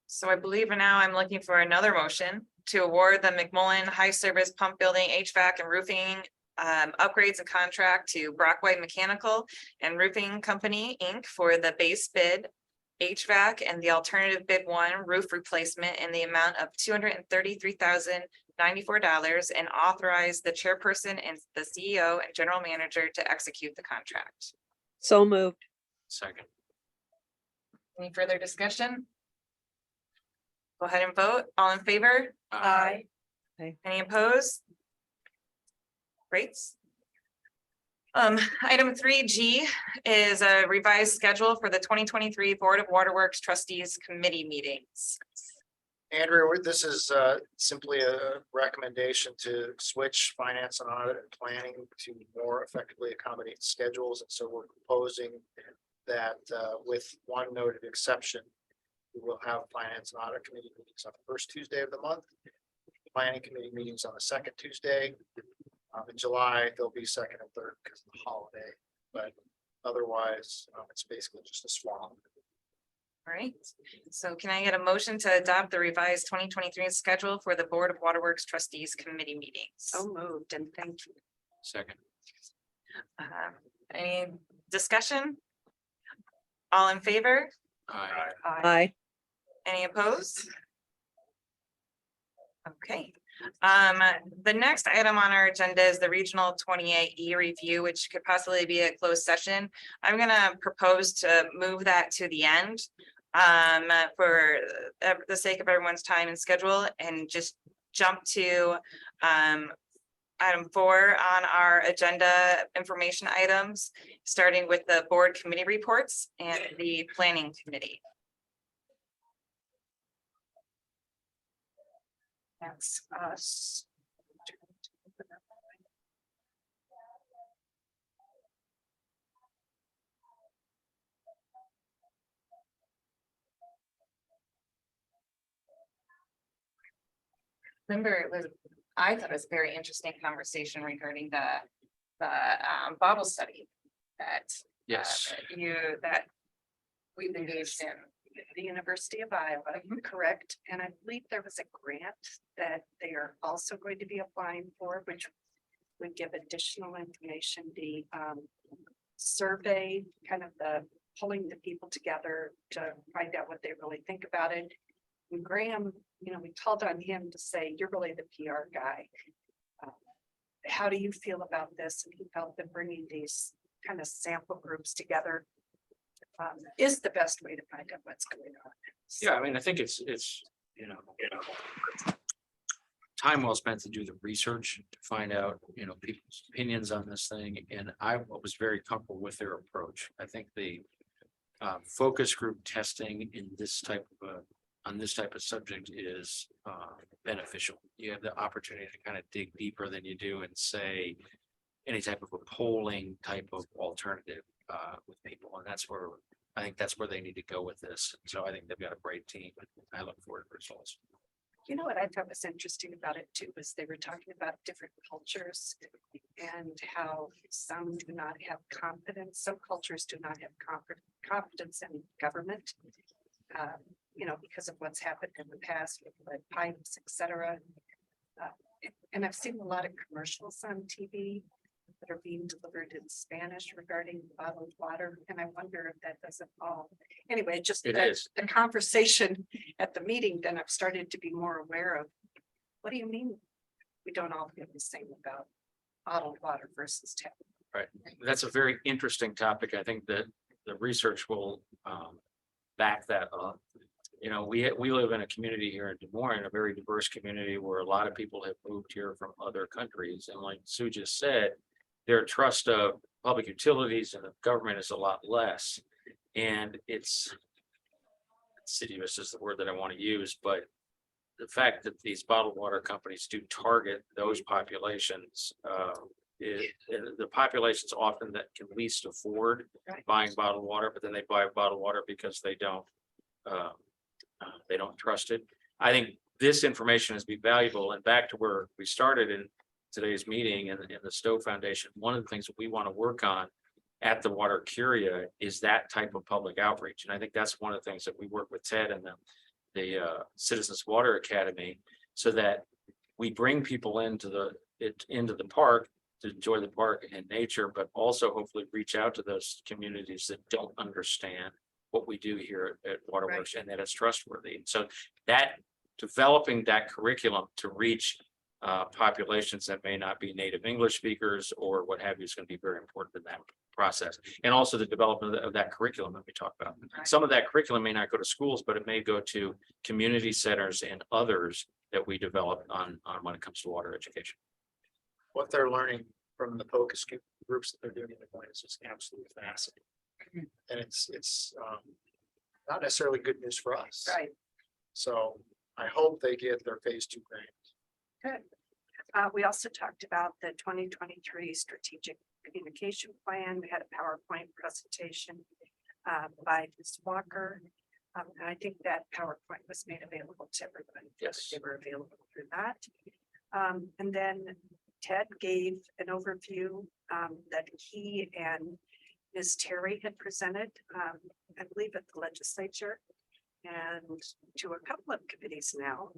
So I believe now I'm looking for another motion to award the McMullen High Service Pump Building HVAC and Roofing upgrades and contract to Brockway Mechanical and Roofing Company, Inc. for the base bid HVAC and the alternative bid 1 roof replacement in the amount of $233,094 and authorize the chairperson and the CEO and general manager to execute the contract. So moved. Second. Any further discussion? Go ahead and vote. All in favor? Aye. Any opposed? Great. Item 3G is a revised schedule for the 2023 Board of Waterworks Trustees Committee meetings. Andrea, this is simply a recommendation to switch finance and audit and planning to more effectively accommodate schedules. And so we're proposing that with one noted exception, we will have finance and audit committee meetings on the first Tuesday of the month. Planning committee meetings on the second Tuesday. In July, there'll be second and third because of the holiday, but otherwise, it's basically just a swap. All right, so can I get a motion to adopt the revised 2023 schedule for the Board of Waterworks Trustees Committee meetings? So moved, and thank you. Second. Any discussion? All in favor? Aye. Aye. Any opposed? Okay, the next item on our agenda is the Regional 28E review, which could possibly be a closed session. I'm gonna propose to move that to the end for the sake of everyone's time and schedule, and just jump to item 4 on our agenda information items, starting with the board committee reports and the planning committee. That's us. Remember, it was, I thought it was a very interesting conversation regarding the bottle study that Yes. that we've engaged in. The University of Iowa, correct? And I believe there was a grant that they are also going to be applying for, which would give additional information, the survey, kind of the pulling the people together to find out what they really think about it. And Graham, we called on him to say, you're really the PR guy. How do you feel about this? And he felt that bringing these kind of sample groups together is the best way to find out what's going on. Yeah, I mean, I think it's, time well spent to do the research to find out, people's opinions on this thing. And I was very comfortable with their approach. I think the focus group testing in this type of on this type of subject is beneficial. You have the opportunity to kind of dig deeper than you do and say any type of a polling type of alternative with people. And I think that's where they need to go with this. So I think they've got a great team. I look forward to results. You know what I thought was interesting about it too, was they were talking about different cultures and how some do not have confidence, some cultures do not have confidence in government. You know, because of what's happened in the past with lead pipes, et cetera. And I've seen a lot of commercials on TV that are being delivered in Spanish regarding bottled water, and I wonder if that doesn't all. Anyway, just It the is. the conversation at the meeting, then I've started to be more aware of, what do you mean? We don't all feel the same about bottled water versus tap. That's a very interesting topic. I think that the research will back that up. You know, we live in a community here in Des Moines, a very diverse community where a lot of people have moved here from other countries. And like Sue just said, their trust of public utilities and the government is a lot less. And it's insidious is the word that I want to use, but the fact that these bottled water companies do target those populations, the populations often that can least afford Right. buying bottled water, but then they buy bottled water because they don't trust it. I think this information has been valuable, and back to where we started in today's meeting and in the Stowe Foundation, one of the things that we want to work on at the Water Curia is that type of public outreach. And I think that's one of the things that we work with Ted and the Citizens Water Academy, so that we bring people into the park to enjoy the park and nature, but also hopefully reach out to those communities that don't understand what we do here at Waterworks and that it's trustworthy. And so that developing that curriculum to reach populations that may not be native English speakers or what have you is going to be very important in that process. And also the development of that curriculum that we talked about. Some of that curriculum may not go to schools, but it may go to community centers and others that we develop on when it comes to water education. What they're learning from the focus groups that they're doing in the Moines is just absolutely fascinating. And it's not necessarily good news for us. Right, So I hope they get their phase 2 grant. good. We also talked about the 2023 strategic communication plan. We had a PowerPoint presentation by Ms. Walker. And I think that PowerPoint was made available to everybody. Yes. They were available through that. And then Ted gave an overview that he and Ms. Terry had presented, I believe at the legislature and to a couple of committees now.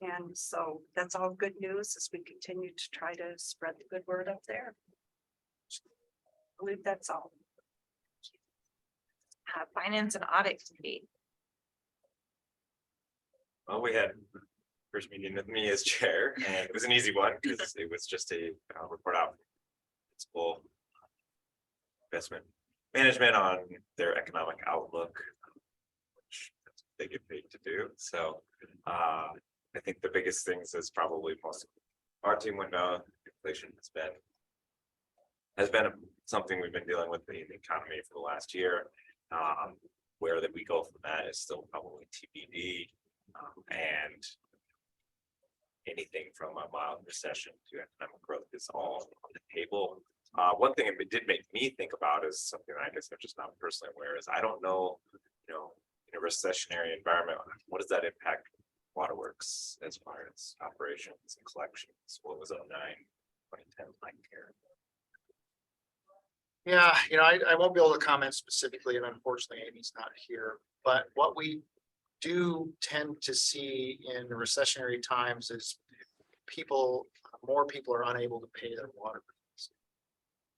And so that's all good news as we continue to try to spread the good word up there. I believe that's all. Finance and audit committee. Well, we had first meeting with me as chair, and it was an easy one because it was just a report out. It's full investment management on their economic outlook, which they get paid to do. So I think the biggest things is probably most our team would know inflation has been something we've been dealing with in the economy for the last year. Where that we go from that is still probably TBD, and anything from a mild recession to economic growth is all on the table. One thing it did make me think about is something I guess I'm just not personally aware is I don't know, in a recessionary environment, what does that impact Waterworks as far as operations and collections? What was 2009, 2010 like here? Yeah, I won't be able to comment specifically, and unfortunately Amy's not here, but what we do tend to see in recessionary times is more people are unable to pay their water bills.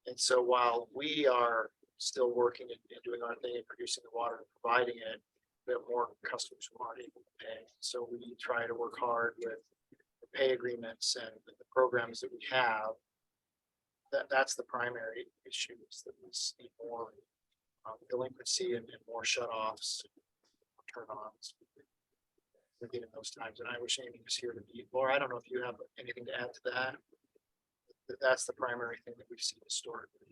And so while we are still working and doing our thing and producing the water and providing it, we have more customers who aren't able to pay. So we try to work hard with the pay agreements and the programs that we have. That's the primary issue, is that we see more delinquency and more shut-offs, turn-ons. We're getting those times, and I wish Amy was here to be. Laura, I don't know if you have anything to add to that. That's the primary thing that we've seen historically.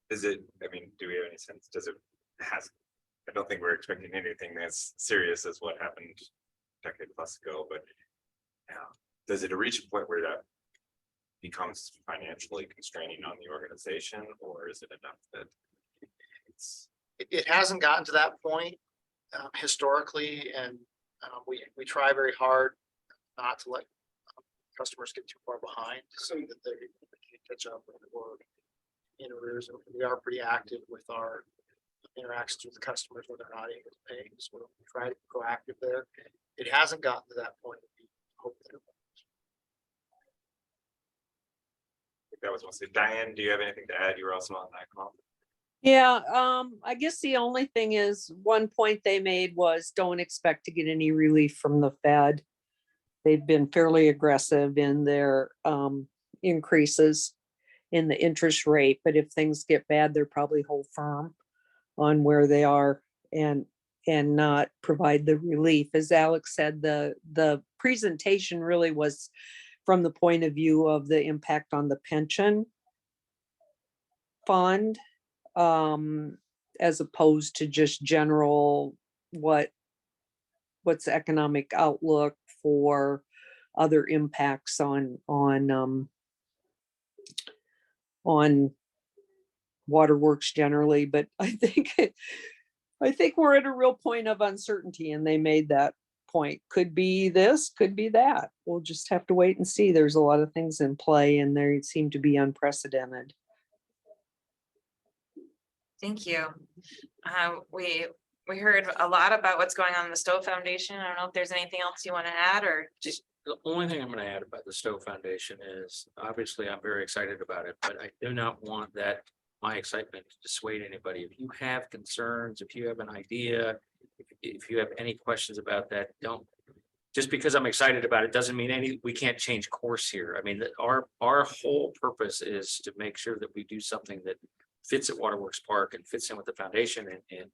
Is it, do we have any sense, I don't think we're expecting anything as serious as what happened a decade plus ago, but does it reach a point where that becomes financially constraining on the organization, or is it enough that It hasn't gotten to that point historically, and We try very hard not to let customers get too far behind so that they can catch up or in arrears. We are pretty active with our interactions with the customers when they're not able to pay. So we try to be proactive there. It hasn't gotten to that point. We hope that it will. That was mostly Diane. Do you have anything to add? You were also on that call. Yeah, I guess the only thing is, one point they made was don't expect to get any relief from the Fed. They've been fairly aggressive in their increases in the interest rate, but if things get bad, they're probably hold firm on where they are and not provide the relief. As Alex said, the presentation really was from the point of view of the impact on the pension fund, as opposed to just general what's the economic outlook for other impacts on waterworks generally. But I think we're at a real point of uncertainty, and they made that point. Could be this, could be that. We'll just have to wait and see. There's a lot of things in play, and they seem to be unprecedented. Thank you. We heard a lot about what's going on in the Stowe Foundation. I don't know if there's anything else you want to add, or Just the only thing I'm gonna add about the Stowe Foundation is, obviously, I'm very excited about it, but I do not want that, my excitement to dissuade anybody. If you have concerns, if you have an idea, if you have any questions about that, don't. Just because I'm excited about it doesn't mean we can't change course here. I mean, our whole purpose is to make sure that we do something that fits at Waterworks Park and fits in with the foundation and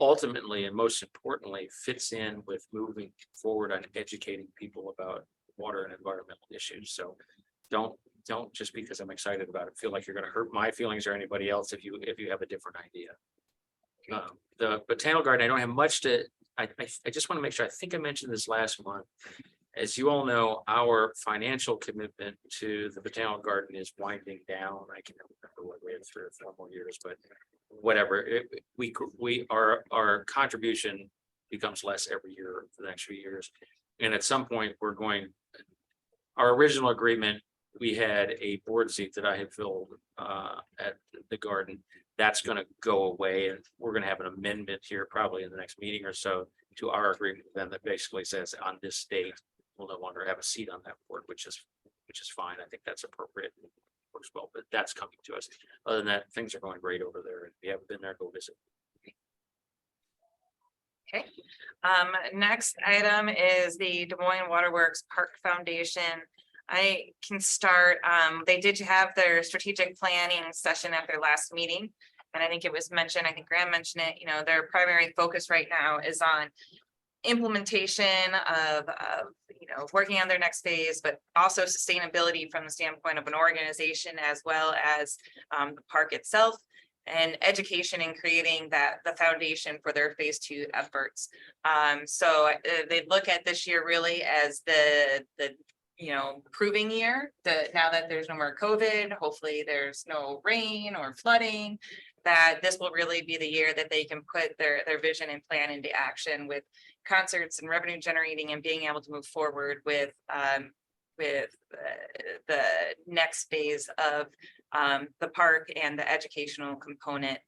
ultimately, and most importantly, fits in with moving forward on educating people about water and environmental issues. So don't just because I'm excited about it, feel like you're gonna hurt my feelings or anybody else if you have a different idea. The Botanical Garden, I don't have much to, I just want to make sure, I think I mentioned this last month. As you all know, our financial commitment to the Botanical Garden is winding down. I can't remember what we have 3 or 4 more years, but whatever, our contribution becomes less every year for the next few years. And at some point, our original agreement, we had a board seat that I had filled at the garden. That's gonna go away, and we're gonna have an amendment here probably in the next meeting or so to our agreement with them that basically says on this date, we'll no longer have a seat on that board, which is fine. I think that's appropriate. Works well, but that's coming to us. Other than that, things are going great over there. And if you haven't been there, go visit. okay. Next item is the Des Moines Waterworks Park Foundation. I can start. They did have their strategic planning session at their last meeting. And I think it was mentioned, I think Graham mentioned it, their primary focus right now is on implementation of working on their next phase, but also sustainability from the standpoint of an organization as well as the park itself, and education and creating the foundation for their phase 2 efforts. So they look at this year really as the proving year, that now that there's no more COVID, hopefully there's no rain or flooding, that this will really be the year that they can put their vision and plan into action with concerts and revenue generating and being able to move forward with the next phase of the park and the educational component.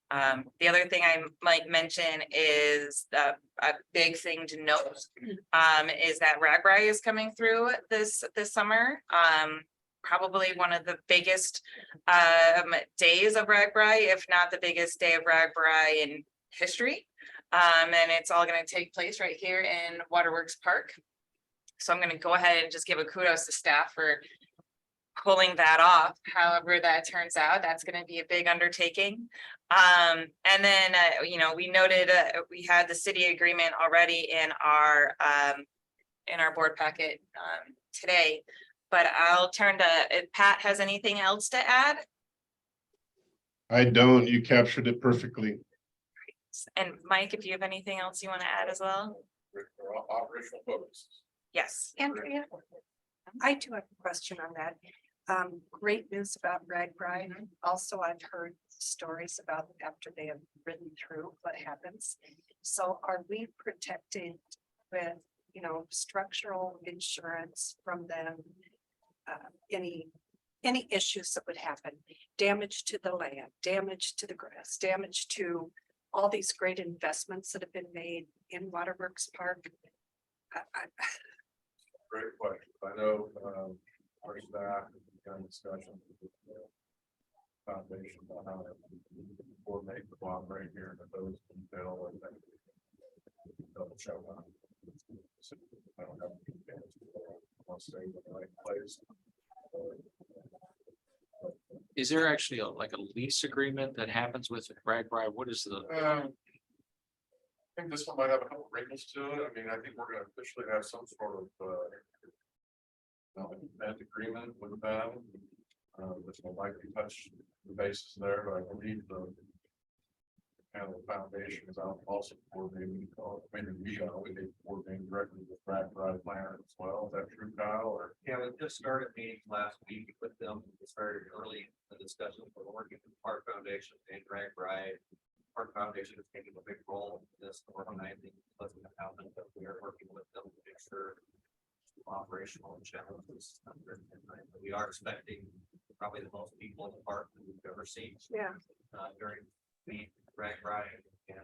The other thing I might mention is a big thing to note is that RAGBRAI is coming through this summer. Probably one of the biggest days of RAGBRAI, if not the biggest day of RAGBRAI in history. And it's all going to take place right here in Waterworks Park. So I'm going to go ahead and just give a kudos to staff for pulling that off. However that turns out, that's going to be a big undertaking. And then, we noted we had the city agreement already in our board packet today, but I'll turn to if Pat has anything else to add. I don't, you captured it perfectly. And Mike, if you have anything else you want to add as well. Operational focus. Yes. Andrea, I do have a question on that. Great news about RAGBRAI. Also, I've heard stories about after they have ridden through what happens. So are we protecting with, you know, structural insurance from them. Any issues that would happen, damage to the land, damage to the grass, damage to all these great investments that have been made in Waterworks Park. Great question. I know, our staff, kind of discussion. With the Foundation on how to coordinate the bond right here, but those detail, I think. Double check on. I don't have. Want to stay in the right place. Is there actually like a lease agreement that happens with RAGBRAI? What is the, I think this one might have a couple wrinkles to it. I mean, I think we're gonna officially have some sort of, event agreement with them. Which will likely touch the bases there, but I believe the. And the foundation is also coordinating, we coordinating directly with RAGBRAI planner as well. Is that true, Kyle, or? Yeah, we just started meetings last week with them. It's very early in the discussion. We're working with the Park Foundation and RAGBRAI. Park Foundation is taking a big role in this organizing, letting it happen, but we are working with them to make sure operational challenges. We are expecting probably the most people in the park that we've ever seen. Yeah. During the RAGBRAI and.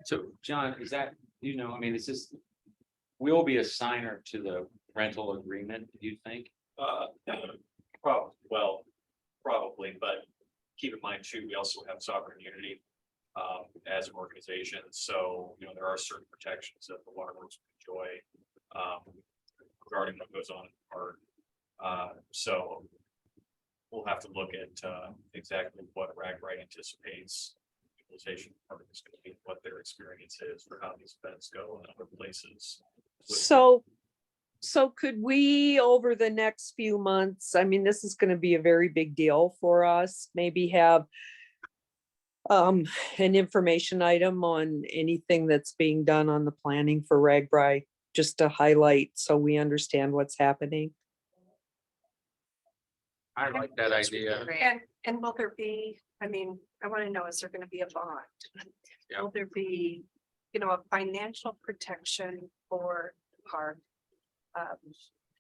so John, is that, you know, I mean, is this, we'll be a signer to the rental agreement, do you think? Probably, but keep in mind too, we also have sovereign immunity as an organization. So, you know, there are certain protections that the waterworks enjoy regarding what goes on in the park. So we'll have to look at exactly what RAGBRAI anticipates utilization part is going to be, what their experience is for how these events go in other places. So could we, over the next few months, I mean, this is gonna be a very big deal for us, maybe have an information item on anything that's being done on the planning for RAGBRAI, just to highlight so we understand what's happening. I like that idea. And will there be, I mean, I want to know, is there going to be a bond? Yeah. Will there be, you know, a financial protection for the park?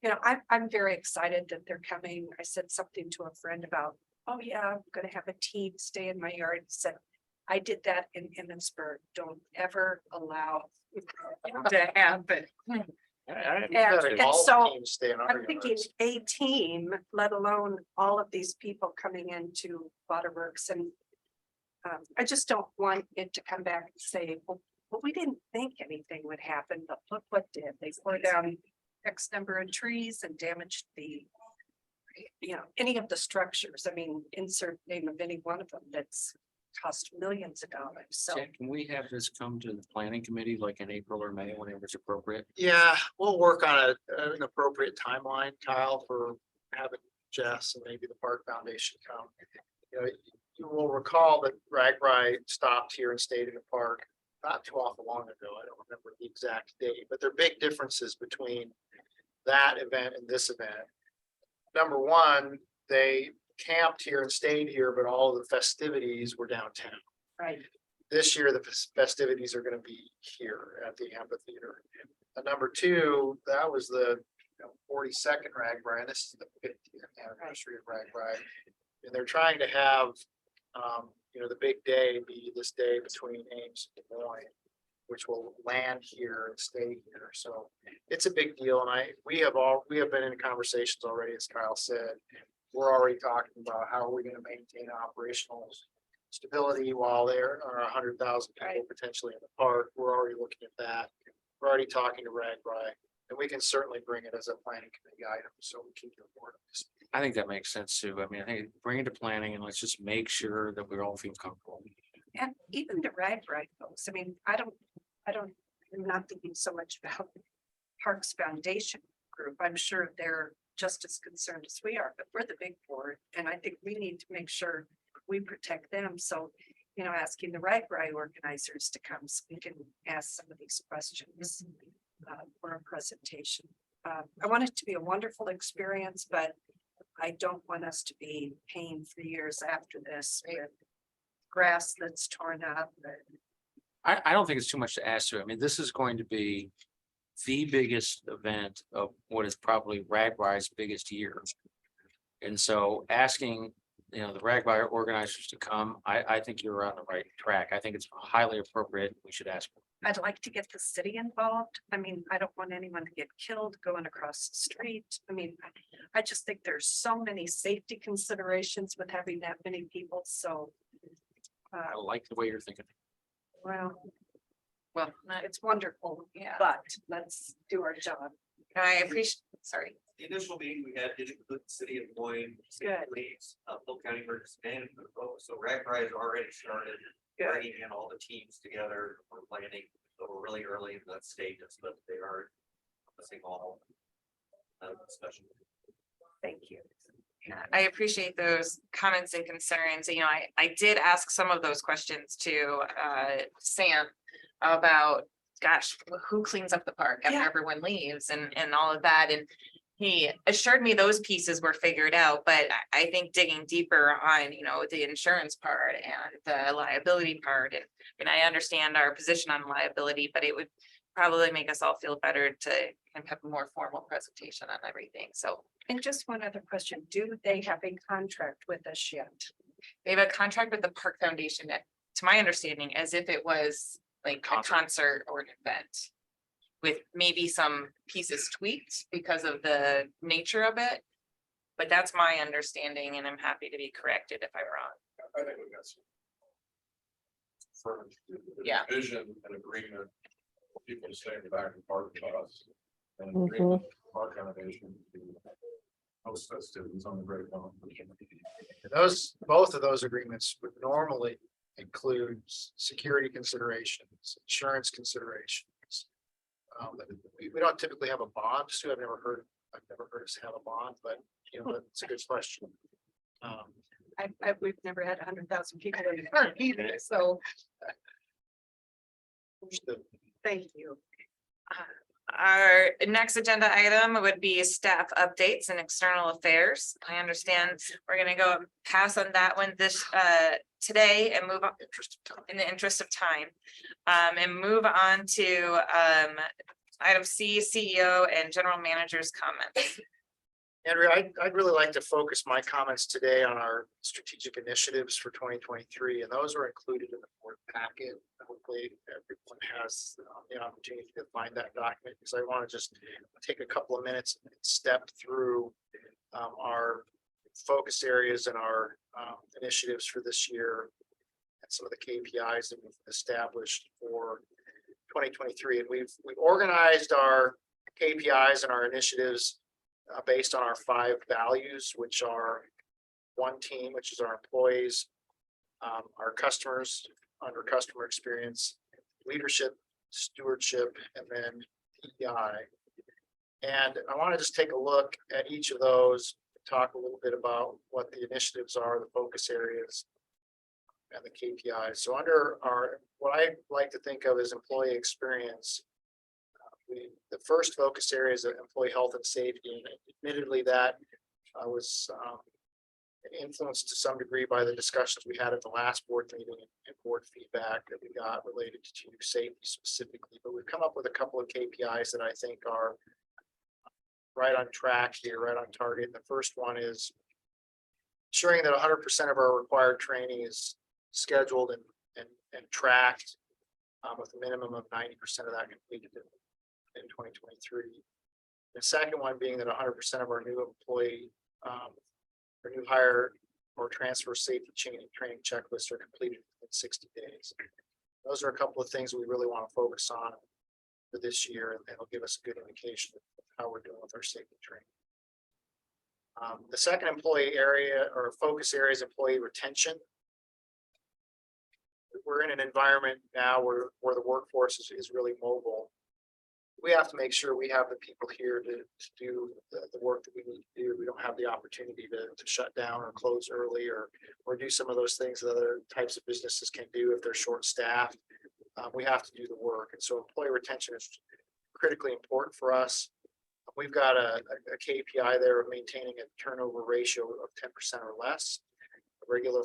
You know, I'm very excited that they're coming. I said something to a friend about, oh yeah, I'm gonna have a team stay in my yard. He said, I did that in Emmitsburg. Don't ever allow it to happen. And so I'm thinking a team, let alone all of these people coming into Waterworks, and I just don't want it to come back and say, well, we didn't think anything would happen, but look what did. They tore down X number of trees and damaged the, you know, any of the structures. I mean, insert name of any one of them that's cost millions of dollars. So Jen, can we have this come to the planning committee like in April or May, whenever it's appropriate? Yeah, we'll work on an appropriate timeline, Kyle, for having Jess and maybe the Park Foundation come. You know, you will recall that RAGBRAI stopped here and stayed in the park not too awful long ago. I don't remember the exact date, but there are big differences between that event and this event. Number one, they camped here and stayed here, but all of the festivities were downtown. right. This year, the festivities are going to be here at the amphitheater. And number two, that was the 42nd RAGBRAI, and this is the 50th anniversary of RAGBRAI. And they're trying to have, you know, the big day be this day between Ames and Des Moines, which will land here and stay here. So it's a big deal. And we have been in conversations already, as Kyle said. We're already talking about how are we going to maintain operational stability while there are 100,000 people potentially in the park. We're already looking at that. We're already talking to RAGBRAI, and we can certainly bring it as a planning committee item. So we keep the board up to speed. I think that makes sense too. I mean, I think bring it to planning and let's just make sure that we all feel comfortable. And even the RAGBRAI folks, I mean, I'm not thinking so much about Parks Foundation group. I'm sure they're just as concerned as we are, but we're the big board. And I think we need to make sure we protect them. So, you know, asking the RAGBRAI organizers to come so we can ask some of these questions for a presentation. I want it to be a wonderful experience, but I don't want us to be paying for years after this with grass that's torn up, I don't think it's too much to ask for. I mean, this is going to be the biggest event of what is probably RAGBRAI's biggest year. And so asking, the RAGBRAI organizers to come, I think you're on the right track. I think it's highly appropriate. We should ask. I'd like to get the city involved. I mean, I don't want anyone to get killed going across the street. I mean, I just think there's so many safety considerations with having that many people, so. I like the way you're thinking. Well, Well, it's wonderful, yeah, but let's do our job. I appreciate, sorry. The initial meeting we had did include the city of Moines, Good. police, Polk County Emergency Management, folks. So RAGBRAI has already started Good. bringing in all the teams together. We're planning, so we're really early in that stages, but they are missing all discussion. Thank you. Yeah, I appreciate those comments and concerns. I did ask some of those questions to Sam about, gosh, who cleans up the park after Yeah. everyone leaves and all of that. And he assured me those pieces were figured out, but I think digging deeper on, the insurance part and the liability part. And I understand our position on liability, but it would probably make us all feel better to kind of have a more formal presentation on everything. So And just one other question, do they have a contract with us yet? they have a contract with the Park Foundation that, to my understanding, as if it was like a concert or an event. With maybe some pieces tweaked because of the nature of it. But that's my understanding and I'm happy to be corrected if I'm wrong. I think we got some. Furniture, Yeah. Vision and agreement, for people to stay in the back and park with us. And Mhm. agreement, with Park Foundation to host festivities on the Great Lawn. Both of those agreements would normally include security considerations, insurance considerations. We don't typically have a bond, Stu. I've never heard us have a bond, but it's a good question. We've never had 100,000 people in the park either, so Understood. thank you. Our next agenda item would be staff updates and external affairs. I understand we're gonna go pass on that one today and move on in the interest of time. And move on to item C, CEO and general manager's comments. Andrea, I'd really like to focus my comments today on our strategic initiatives for 2023, and those are included in the board packet. Hopefully, everyone has the opportunity to find that document, because I want to just take a couple of minutes and step through our focus areas and our initiatives for this year, and some of the KPIs that we've established for 2023. And we've organized our KPIs and our initiatives based on our 5 values, which are one team, which is our employees, our customers under customer experience, leadership, stewardship, and then DEI. And I want to just take a look at each of those, talk a little bit about what the initiatives are, the focus areas, and the KPIs. So under what I like to think of as employee experience, the first focus area is employee health and safety, and admittedly that was influenced to some degree by the discussions we had at the last board meeting and board feedback that we got related to safety specifically. But we've come up with a couple of KPIs that I think are right on track here, right on target. And the first one is ensuring that 100% of our required training is scheduled and tracked with a minimum of 90% of that completed in 2023. The second one being that 100% of our new employee, or new hire or transfer safety training checklists are completed in 60 days. Those are a couple of things we really want to focus on for this year, and it'll give us a good indication of how we're doing with our safety training. The second employee area or focus area is employee retention. We're in an environment now where the workforce is really mobile. We have to make sure we have the people here to do the work that we need to do. We don't have the opportunity to shut down or close early or do some of those things that other types of businesses can do if they're short staffed. We have to do the work. And so employee retention is critically important for us. We've got a KPI there of maintaining a turnover ratio of 10% or less. A regular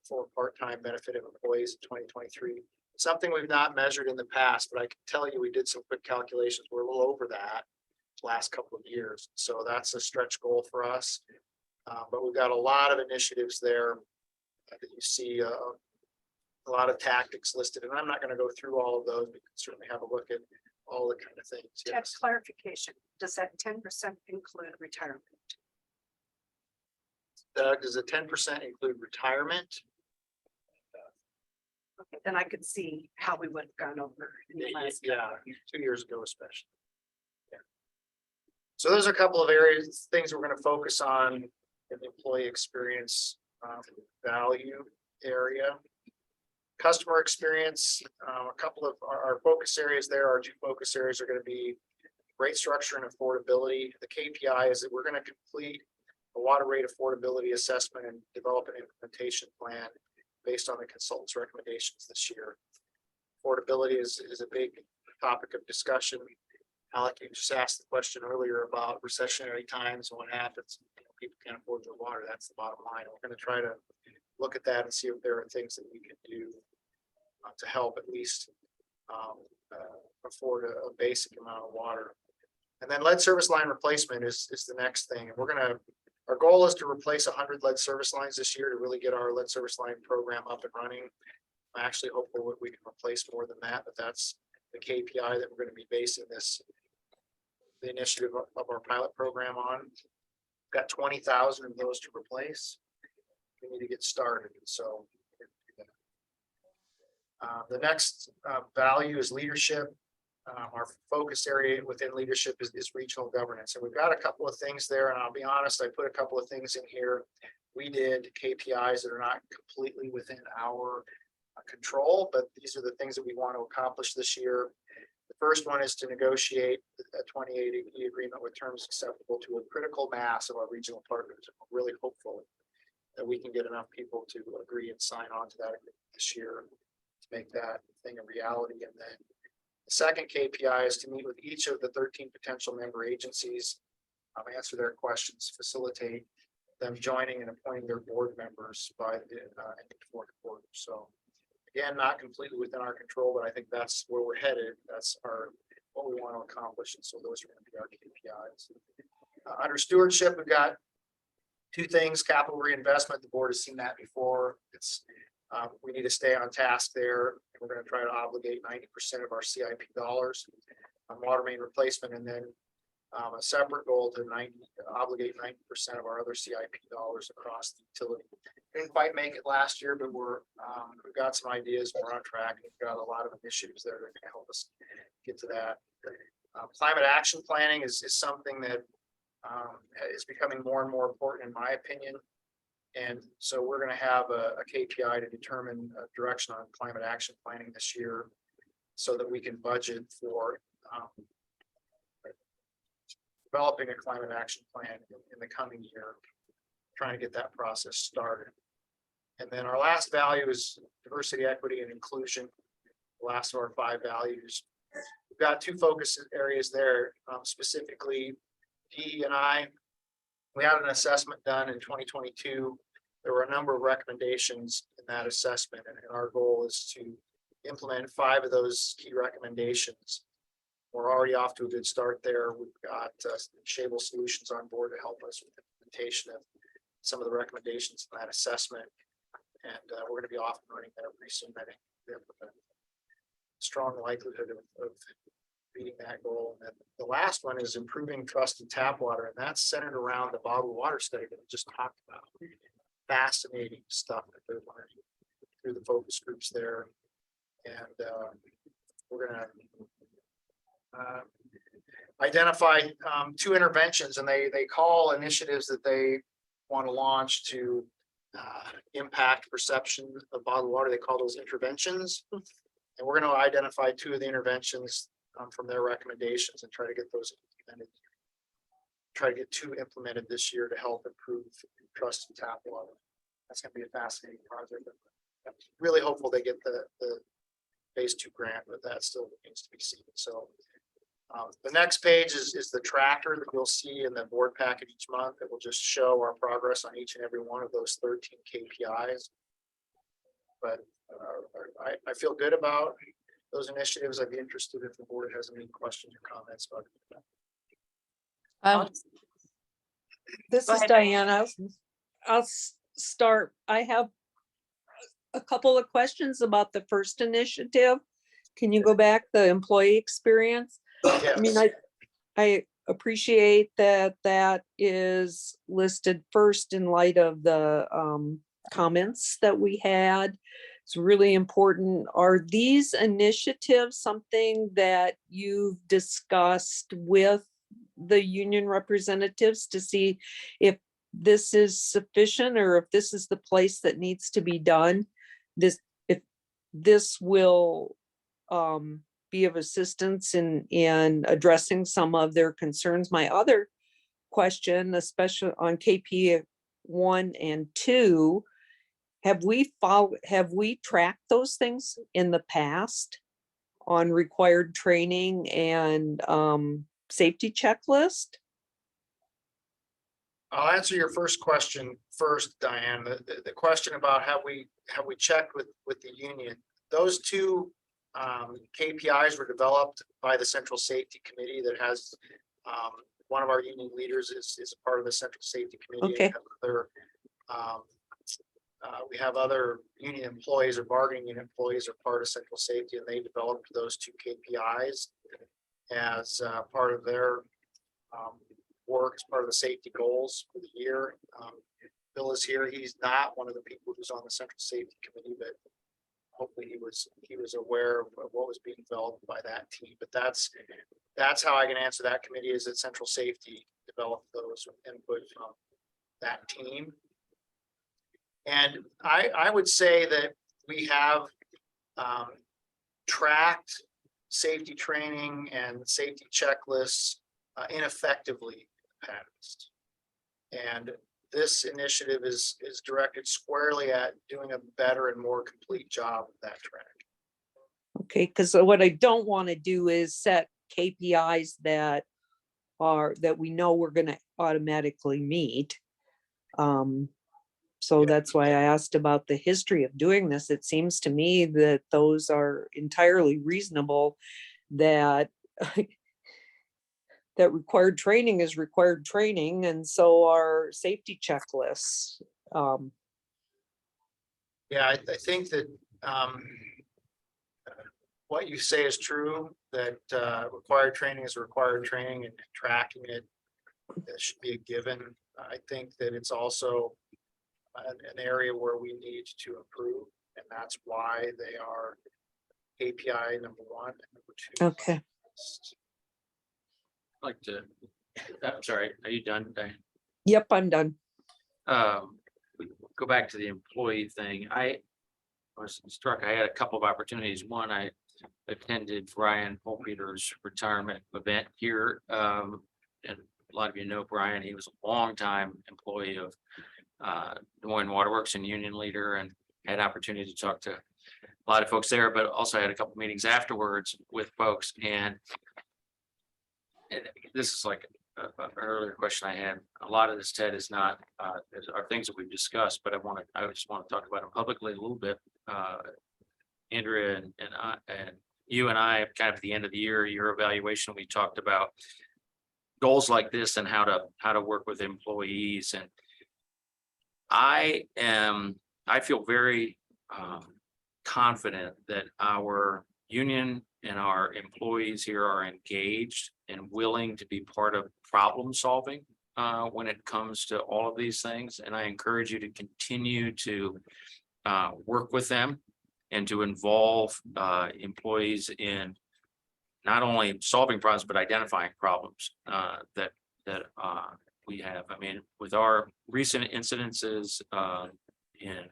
full part-time benefit of employees in 2023 something we've not measured in the past, but I can tell you, we did some quick calculations. We're a little over that last couple of years. So that's a stretch goal for us. But we've got a lot of initiatives there that you see, a lot of tactics listed, and I'm not going to go through all of those. We can certainly have a look at all the kind of things. Ted, Yes. clarification, does that 10% include retirement? Doug, does the 10% include retirement? Okay, then I could see how we would have gone over. in the last Yeah, couple of years. 2 years ago especially. Yeah. So there's a couple of areas, things we're gonna focus on in the employee experience value area. Customer experience, a couple of our focus areas there, our two focus areas are gonna be rate structure and affordability. The KPI is that we're gonna complete a water rate affordability assessment and develop an implementation plan based on the consultant's recommendations this year. Affordability is a big topic of discussion. Alec, you just asked the question earlier about recessionary times and what happens. You know, people can't afford their water. That's the bottom line. We're gonna try to look at that and see if there are things that we can do to help at least afford a basic amount of water. And then lead service line replacement is the next thing. And our goal is to replace 100 lead service lines this year to really get our lead service line program up and running. I'm actually hopeful that we can replace more than that, but that's the KPI that we're going to be basing the initiative of our pilot program on. Got 20,000 of those to replace. We need to get started, and so. The next value is leadership. Our focus area within leadership is regional governance, and we've got a couple of things there, and I'll be honest, I put a couple of things in here. We did KPIs that are not completely within our control, but these are the things that we want to accomplish this year. The first one is to negotiate a 2080 agreement with terms acceptable to a critical mass of our regional partners. I'm really hopeful that we can get enough people to agree and sign on to that agreement this year to make that thing a reality. And then the second KPI is to meet with each of the 13 potential member agencies, answer their questions, facilitate them joining and appointing their board members by the end of the fourth quarter. So again, not completely within our control, but I think that's where we're headed. That's what we want to accomplish. And so those are going to be our KPIs. Under stewardship, we've got two things: capital reinvestment. The board has seen that before. We need to stay on task there. We're going to try to obligate 90% of our CIP dollars on water main replacement, and then a separate goal to obligate 90% of our other CIP dollars across the utility. Didn't quite make it last year, but we've got some ideas. We're on track. We've got a lot of initiatives that are going to help us get to that. Climate action planning is something that is becoming more and more important, in my opinion. And so we're going to have a KPI to determine a direction on climate action planning this year, so that we can budget for developing a climate action plan in the coming year, trying to get that process started. And then our last value is diversity, equity, and inclusion. The last of our 5 values. We've got 2 focus areas there, specifically DE&I. We had an assessment done in 2022. There were a number of recommendations in that assessment, and our goal is to implement 5 of those key recommendations. We're already off to a good start there. We've got Shable Solutions on board to help us with the implementation of some of the recommendations in that assessment. And we're going to be off and running there pretty soon. I think we have a strong likelihood of beating that goal. And then the last one is improving trust in tap water, and that's centered around the bottled water study that we just talked about. Fascinating stuff that they're learning through the focus groups there. And we're going to identify 2 interventions, and they call initiatives that they want to launch to impact perception of bottled water. They call those interventions. And we're going to identify 2 of the interventions from their recommendations and try to get those implemented. Try to get 2 implemented this year to help improve trust in tap water. That's going to be a fascinating project. I'm really hopeful they get the phase 2 grant, but that still needs to be seen. So the next page is the tracker that you'll see in the board packet each month. It will just show our progress on each and every one of those 13 KPIs. But I feel good about those initiatives. I'd be interested if the board has any questions or comments about it. This Go is ahead, Diana. I'll start. I have a couple of questions about the first initiative. Can you go back, the employee experience? I mean, Yes. I appreciate that that is listed first in light of the comments that we had. It's really important. Are these initiatives something that you've discussed with the union representatives to see if this is sufficient or if this is the place that needs to be done? If this will be of assistance in addressing some of their concerns. My other question, especially on KP 1 and 2, have we tracked those things in the past on required training and safety checklist? I'll answer your first question first, Diane. The question about have we checked with the union? Those two KPIs were developed by the Central Safety Committee that has one of our union leaders is a part of the Central Safety Committee. Okay. We have other union employees or bargaining unit employees are part of Central Safety, and they developed those two KPIs as part of their work, as part of the safety goals for the year. Bill is here. He's not one of the people who's on the Central Safety Committee, but hopefully he was aware of what was being developed by that team. But that's how I can answer that committee, is that Central Safety developed those with input from that team. And I would say that we have tracked safety training and safety checklists ineffectively in the past. And this initiative is directed squarely at doing a better and more complete job of that track. Okay, because what I don't want to do is set KPIs that we know we're going to automatically meet. So that's why I asked about the history of doing this. It seems to me that those are entirely reasonable, that that required training is required training, and so are safety checklists. Yeah, I think that what you say is true, that required training is required training, and tracking it should be a given. I think that it's also an area where we need to improve, and that's why they are KPI number 1 and number 2. Okay. I'd like to, I'm sorry, are you done, Diane? Yep, I'm done. Go back to the employee thing. I was struck, I had a couple of opportunities. One, I attended Brian Holpeter's retirement event here. And a lot of you know Brian, he was a longtime employee of Des Moines Waterworks and union leader, and had opportunity to talk to a lot of folks there, but also had a couple meetings afterwards with folks. And this is like an earlier question I had. A lot of this, Ted, is not are things that we've discussed, but I just want to talk about them publicly a little bit. Andrea and you and I, kind of at the end of the year, your evaluation, we talked about goals like this and how to work with employees. And I feel very confident that our union and our employees here are engaged and willing to be part of problem solving when it comes to all of these things. And I encourage you to continue to work with them and to involve employees in not only solving problems, but identifying problems that we have. I mean, with our recent incidences in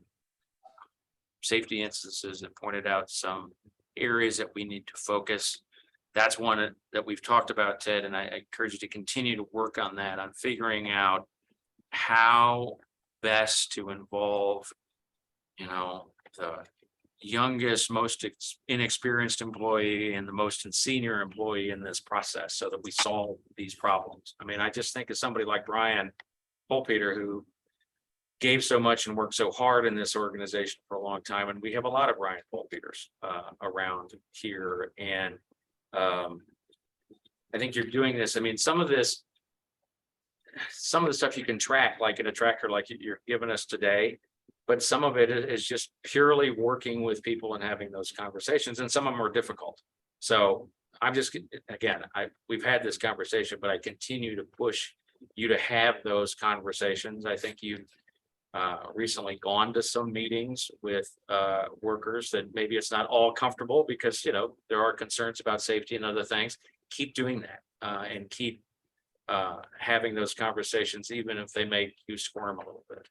safety instances that pointed out some areas that we need to focus. That's one that we've talked about, Ted, and I encourage you to continue to work on that, on figuring out how best to involve, the youngest, most inexperienced employee and the most senior employee in this process so that we solve these problems. I mean, I just think of somebody like Brian Holpeter, who gave so much and worked so hard in this organization for a long time, and we have a lot of Ryan Boltbeaters around here, and I think you're doing this. I mean, some of the stuff you can track, like in a tracker, like you're giving us today, but some of it is just purely working with people and having those conversations, and some of them are difficult. So I'm just, again, we've had this conversation, but I continue to push you to have those conversations. I think you've recently gone to some meetings with workers that maybe it's not all comfortable because, you know, there are concerns about safety and other things. Keep doing that and keep having those conversations, even if they make you squirm a little bit,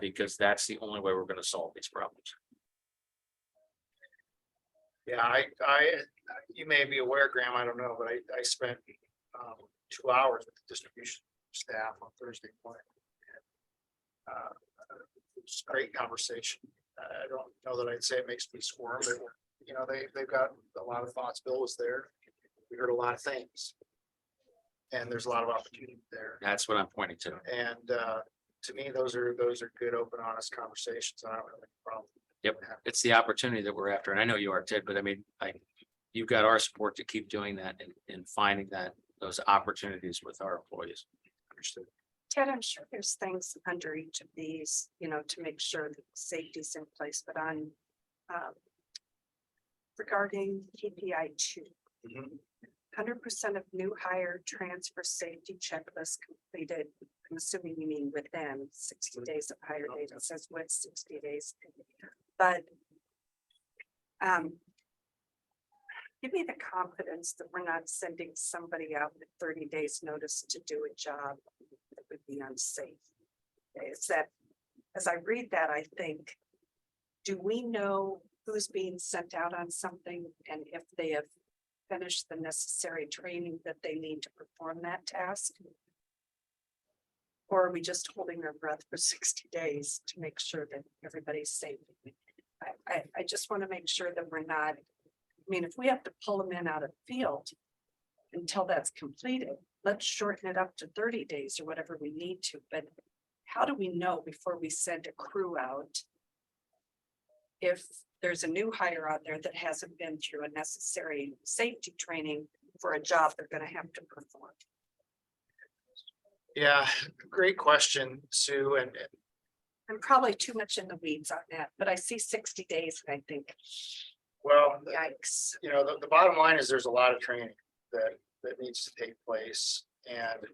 because that's the only way we're going to solve these problems. Yeah, you may be aware, Graham, I don't know, but I spent 2 hours with the distribution staff on Thursday morning. It's a great conversation. I don't know that I'd say it makes me squirm, but you know, they've got a lot of thoughts. Bill was there. We heard a lot of things. And there's a lot of opportunity there. That's what I'm pointing to. And to me, those are good, open, honest conversations. I don't have any problem. Yep, it's the opportunity that we're after, and I know you are, Ted, but I mean, you've got our support to keep doing that and finding those opportunities with our employees. Understood. Ted, I'm sure there's things under each of these, you know, to make sure that safety's in place, but on regarding KPI 2, Mhm. 100% of new hire transfer safety checklist completed. I'm assuming you mean within 60 days of hire date. It says with 60 days. But give me the confidence that we're not sending somebody out with 30 days notice to do a job that would be unsafe. It's that, as I read that, I think, do we know who's being sent out on something and if they have finished the necessary training that they need to perform that task? Or are we just holding our breath for 60 days to make sure that everybody's safe? I just want to make sure that we're not, I mean, if we have to pull them in out of the field until that's completed, let's shorten it up to 30 days or whatever we need to. But how do we know before we send a crew out if there's a new hire out there that hasn't been through a necessary safety training for a job they're going to have to perform? Yeah, great question, Sue. And I'm probably too much in the weeds on that, but I see 60 days and I think, well, yikes. you know, the bottom line is there's a lot of training that needs to take place. And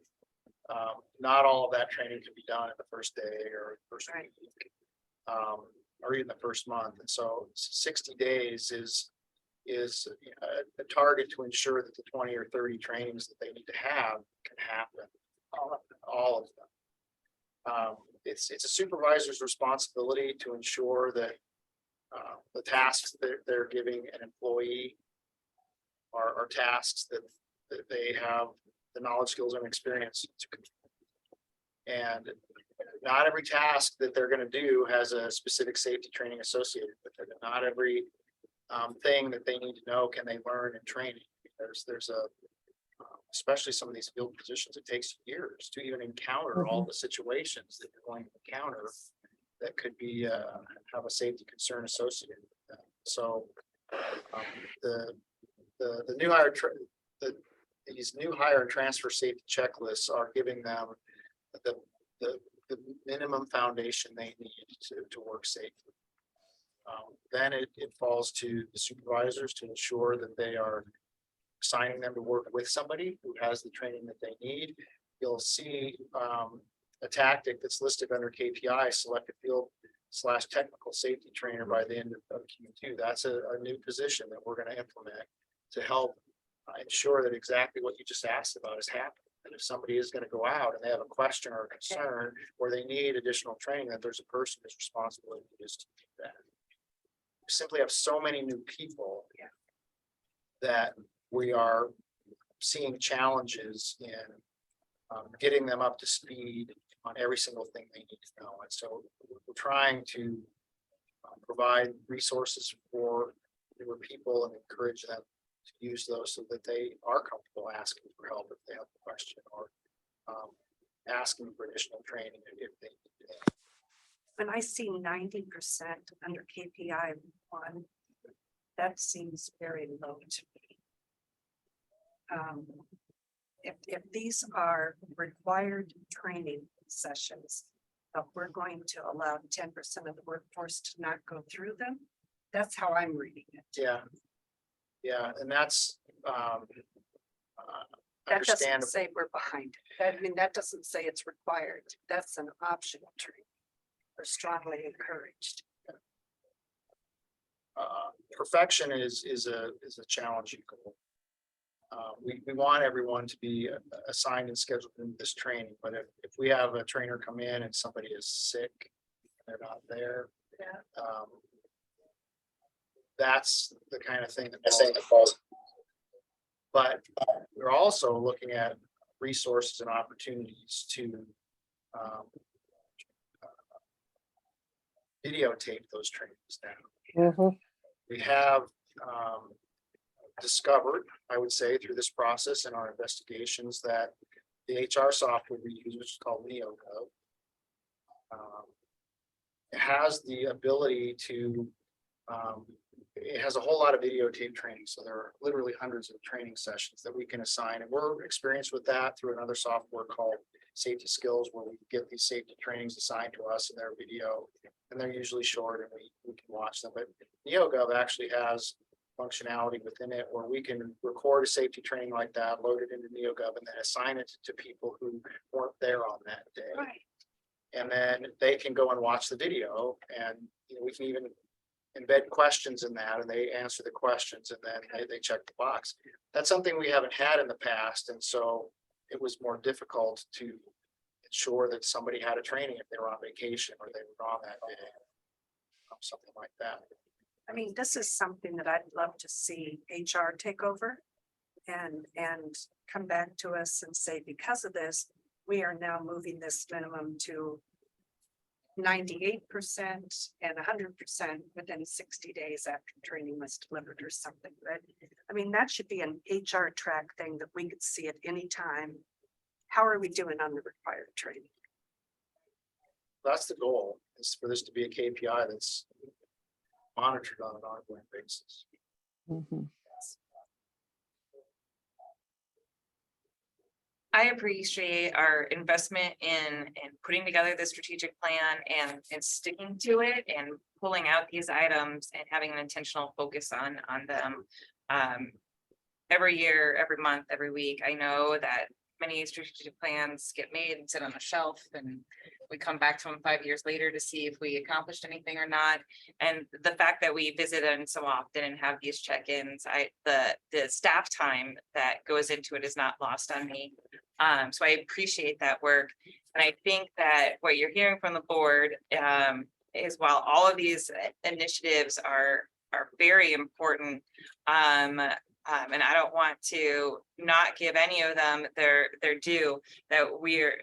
not all of that training can be done in the first day or first Right. week, or even the first month. And so 60 days is a target to ensure that the 20 or 30 trainings that they need to have can happen. All of them. It's a supervisor's responsibility to ensure that the tasks that they're giving an employee are tasks that they have the knowledge, skills, and experience to complete. And not every task that they're going to do has a specific safety training associated with it. Not every thing that they need to know can they learn in training. There's a especially some of these field positions, it takes years to even encounter all the situations that you're going to encounter that could be have a safety concern associated with them. So the new hire these new hire and transfer safety checklists are giving them the minimum foundation they need to work safely. Then it falls to the supervisors to ensure that they are assigning them to work with somebody who has the training that they need. You'll see a tactic that's listed under KPI, selected field/technical safety trainer by the end of Q2. That's a new position that we're going to implement to help ensure that exactly what you just asked about is happening. And if somebody is going to go out and they have a question or a concern or they need additional training, that there's a person whose responsibility is to do that. We simply have so many new people that we are seeing challenges in getting them up to speed on every single thing they need to know. And so we're trying to provide resources for newer people and encourage them to use those so that they are comfortable asking for help if they have a question or asking for additional training if they need it. When I see 90% under KPI 1, that seems very low to me. If these are required training sessions, but we're going to allow 10% of the workforce to not go through them, that's how I'm reading it. Yeah. Yeah, and that's, That doesn't understandable. say we're behind. I mean, that doesn't say it's required. That's an optional training. Or strongly encouraged. Perfection is a challenging goal. We want everyone to be assigned and scheduled in this training, but if we have a trainer come in and somebody is sick, they're not there. That's the kind of thing that falls. But we're also looking at resources and opportunities to videotape those trainings now. Mhm. We have discovered, I would say, through this process and our investigations that the HR software we use, which is called NeoGov, it has the ability to, it has a whole lot of videotape training. So there are literally hundreds of training sessions that we can assign. And we're experienced with that through another software called Safety Skills, where we get these safety trainings assigned to us in their video. And they're usually short and we can watch them. But NeoGov actually has functionality within it where we can record a safety training like that, load it into NeoGov, and then assign it to people who weren't there on that day. Right. And then they can go and watch the video, and we can even embed questions in that, and they answer the questions, and then they check the box. That's something we haven't had in the past, and so it was more difficult to ensure that somebody had a training if they were on vacation or they were on that day, something like that. I mean, this is something that I'd love to see HR take over and come back to us and say, because of this, we are now moving this minimum to 98% and 100% within 60 days after training was delivered or something. But I mean, that should be an HR track thing that we could see at any time. How are we doing on the required training? That's the goal, is for this to be a KPI that's monitored on an ongoing basis. Mhm. I appreciate our investment in putting together the strategic plan and sticking to it and pulling out these items and having an intentional focus on them. Every year, every month, every week. I know that many strategic plans get made and sit on a shelf, and we come back to them 5 years later to see if we accomplished anything or not. And the fact that we visit them so often and have these check-ins, the staff time that goes into it is not lost on me. So I appreciate that work. And I think that what you're hearing from the board is, while all of these initiatives are very important, and I don't want to not give any of them their due, that we're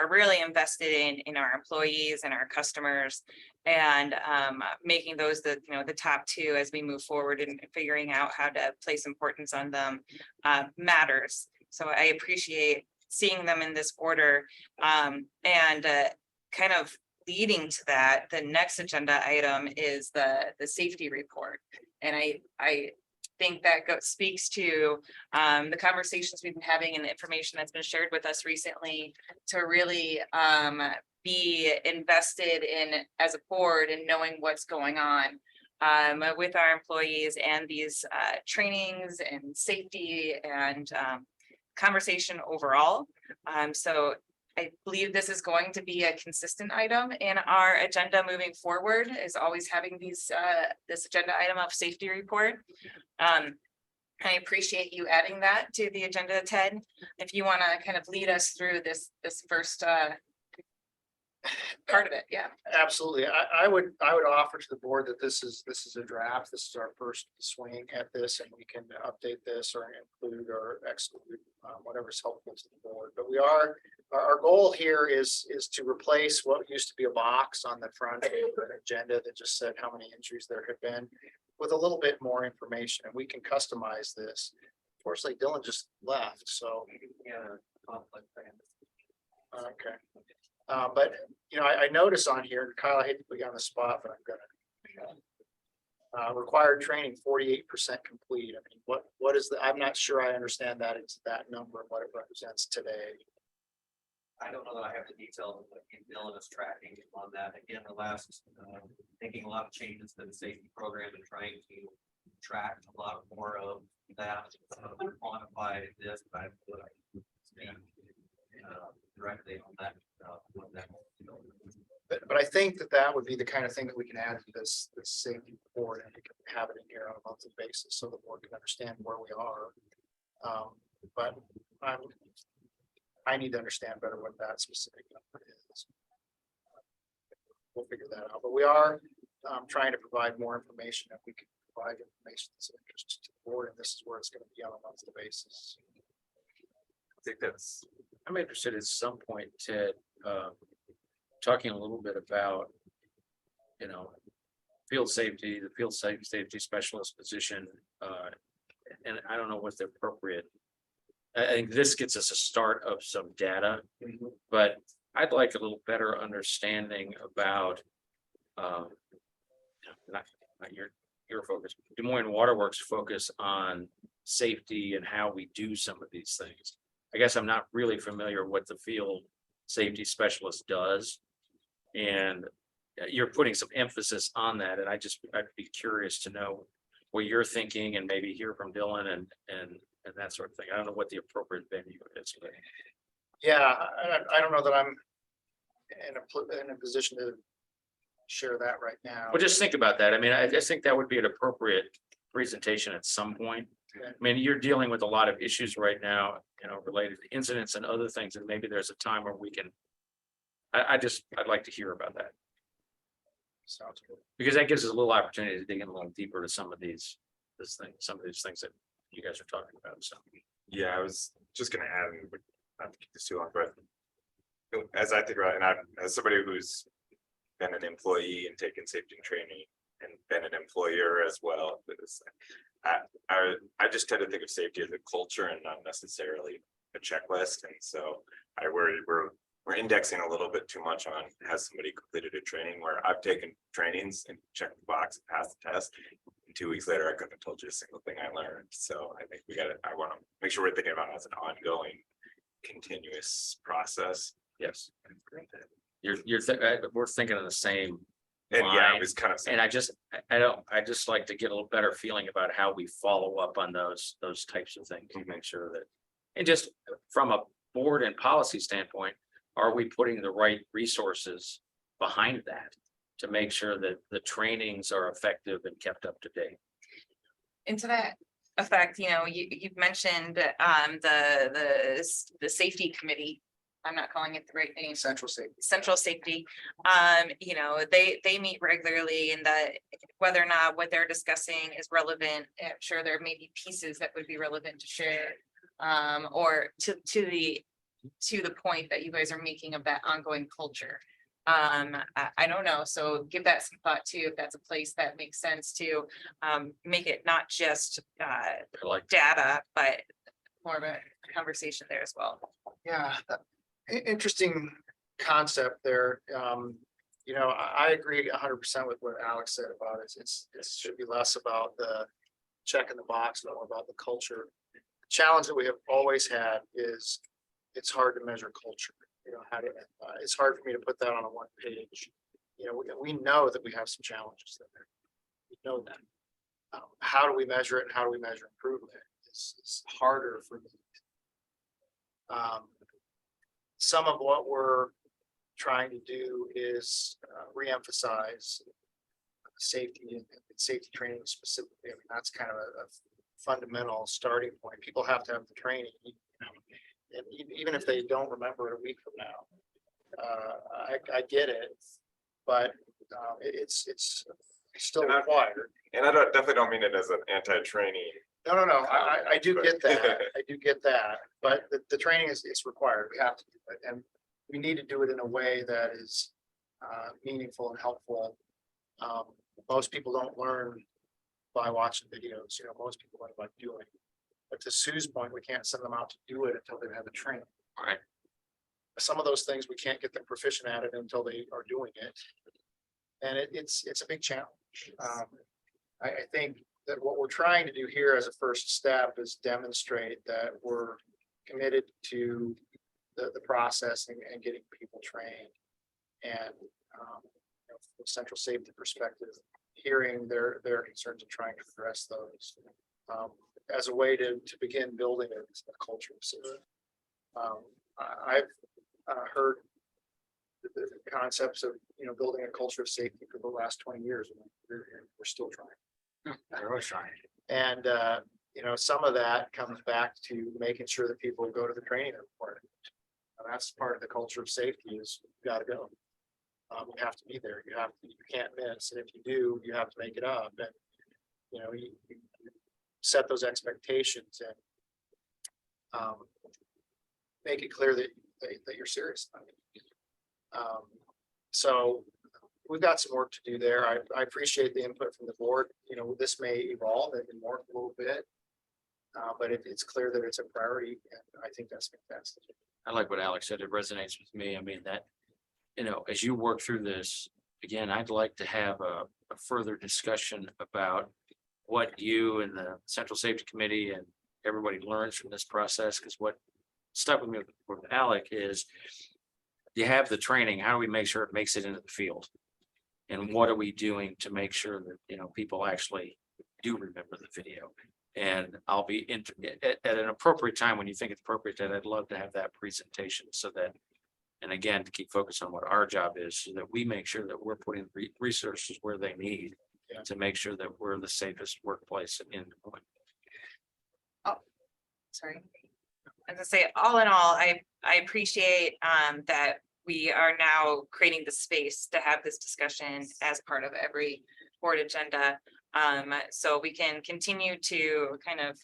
really invested in our employees and our customers, and making those the top two as we move forward and figuring out how to place importance on them matters. So I appreciate seeing them in this order, and kind of leading to that, the next agenda item is the safety report. And I think that speaks to the conversations we've been having and the information that's been shared with us recently, to really be invested in as a board and knowing what's going on with our employees and these trainings and safety and conversation overall. So I believe this is going to be a consistent item in our agenda moving forward, is always having this agenda item of safety report. I appreciate you adding that to the agenda, Ted. If you want to kind of lead us through this first part of it. Yeah. Absolutely. I would offer to the board that this is a draft. This is our first swing at this, and we can update this or include or exclude whatever's helpful to the board. But our goal here is to replace what used to be a box on the front of the agenda that just said how many injuries there have been, with a little bit more information, and we can customize this. Fortunately, Dylan just left, so. Yeah, conflict. Okay. But, you know, I noticed on here, Kyle, I hate to put you on the spot, but I'm gonna. Required training 48% complete. I mean, what is the, I'm not sure I understand that, it's that number and what it represents today. I don't know that I have the details, but Dylan is tracking on that. Again, the last, making a lot of changes to the safety program and trying to track a lot more of that, quantify this, but I feel like I can speak, directly on that. But I think that would be the kind of thing that we can add to this safety report, and we can have it in here on a monthly basis so the board can understand where we are. But I need to understand better what that specific number is. We'll figure that out, but we are trying to provide more information, if we can provide information that's of interest to the board, and this is where it's going to be on a monthly basis. I think that's, I'm interested at some point, Ted, talking a little bit about, you know, field safety, the field safety specialist position. And I don't know what's the appropriate. I think this gets us a start of some data, but I'd like a little better understanding about not your focus, Des Moines Waterworks focus on safety and how we do some of these things. I guess I'm not really familiar what the field safety specialist does. And you're putting some emphasis on that, and I'd be curious to know what you're thinking and maybe hear from Dylan and that sort of thing. I don't know what the appropriate venue is. But Yeah, I don't know that I'm in a position to share that right now. well, just think about that. I mean, I just think that would be an appropriate presentation at some point. Okay. I mean, you're dealing with a lot of issues right now, you know, related to incidents and other things, and maybe there's a time where we can. I'd like to hear about that, Sounds good. because that gives us a little opportunity to dig in a little deeper to some of these things that you guys are talking about. So, yeah, I was just gonna add, and not to keep this too long, but as I think about it, and as somebody who's been an employee and taken safety training and been an employer as well, I just tend to think of safety as a culture and not necessarily a checklist. And so we're indexing a little bit too much on has somebody completed a training, where I've taken trainings and checked the box and passed the test. And 2 weeks later, I couldn't have told you a single thing I learned. So I think I want to make sure we're thinking about it as an ongoing, continuous process. yes, we're thinking of the same. And yeah, line. it was kind of. And I just like to get a little better feeling about how we follow up on those types of things and make sure that. And just from a board and policy standpoint, are we putting the right resources behind that to make sure that the trainings are effective and kept up to date? And to that effect, you know, you've mentioned the safety committee. I'm not calling it the right name. Central safety. Central safety. You know, they meet regularly, and that whether or not what they're discussing is relevant, I'm sure there may be pieces that would be relevant to share. Or to the point that you guys are making of that ongoing culture. I don't know, so give that some thought too, if that's a place that makes sense to make it not just Like, data, but more of a conversation there as well. Yeah, interesting concept there. You know, I agree 100% with what Alex said about it. It should be less about the check in the box, more about the culture. The challenge that we have always had is it's hard to measure culture. You know, it's hard for me to put that on a one page. You know, we know that we have some challenges there. We know that. How do we measure it? And how do we measure improvement? It's harder for me. Some of what we're trying to do is reemphasize safety and safety training specifically. I mean, that's kind of a fundamental starting point. People have to have the training, you know, and even if they don't remember it a week from now. I get it, but it's still required. And I definitely don't mean it as an anti-training. No, I do get that. I do get that, but the training is required. We have to do it, and we need to do it in a way that is meaningful and helpful. Most people don't learn by watching videos. You know, most people learn by doing. But to Sue's point, we can't send them out to do it until they've had the training. all right, some of those things, we can't get them proficient at it until they are doing it. And it's a big challenge. I think that what we're trying to do here as a first step is demonstrate that we're committed to the process and getting people trained. And you know, from a central safety perspective, hearing their concerns and trying to address those as a way to begin building a culture of safety. I've heard the concepts of, you know, building a culture of safety for the last 20 years. And we're still trying. They're always trying. And, you know, some of that comes back to making sure that people go to the training requirement. And that's part of the culture of safety is you gotta go. You have to be there. You can't miss. And if you do, you have to make it up. And, you know, you set those expectations and make it clear that you're serious about it. So we've got some work to do there. I appreciate the input from the board. You know, this may evolve and morph a little bit. But it's clear that it's a priority, and I think that's fantastic. I like what Alex said. It resonates with me. I mean, that, you know, as you work through this, again, I'd like to have a further discussion about what you and the Central Safety Committee and everybody learns from this process, because what stuck with me with Alec is you have the training. How do we make sure it makes it into the field? And what are we doing to make sure that, you know, people actually do remember the video? And I'll be at an appropriate time when you think it's appropriate, that I'd love to have that presentation so that, and again, to keep focused on what our job is, so that we make sure that we're putting resources where they need to make sure that we're the safest workplace in Des Moines. Sorry. As I say, all in all, I appreciate that we are now creating the space to have this discussion as part of every board agenda. So we can continue to kind of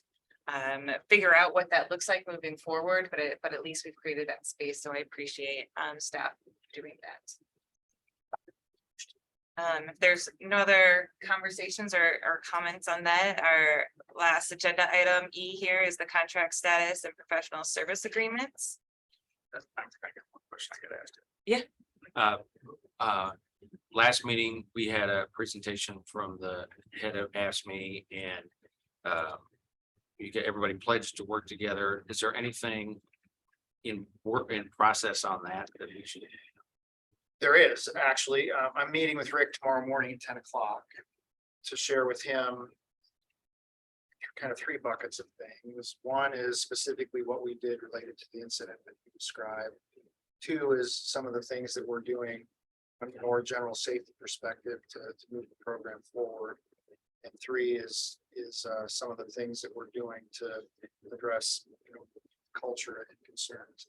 figure out what that looks like moving forward, but at least we've created that space. So I appreciate staff doing that. If there's no other conversations or comments on that, our last agenda item E here is the contract status and professional service agreements. I got one question I could ask. Yeah. Last meeting, we had a presentation from the head of AFSCME and you get everybody pledged to work together. Is there anything in process on that we should? There is actually, I'm meeting with Rick tomorrow morning at 10 o'clock to share with him kind of three buckets of things. One is specifically what we did related to the incident that you described. Two is some of the things that we're doing from a more general safety perspective to move the program forward. And three is some of the things that we're doing to address, you know, culture and concerns.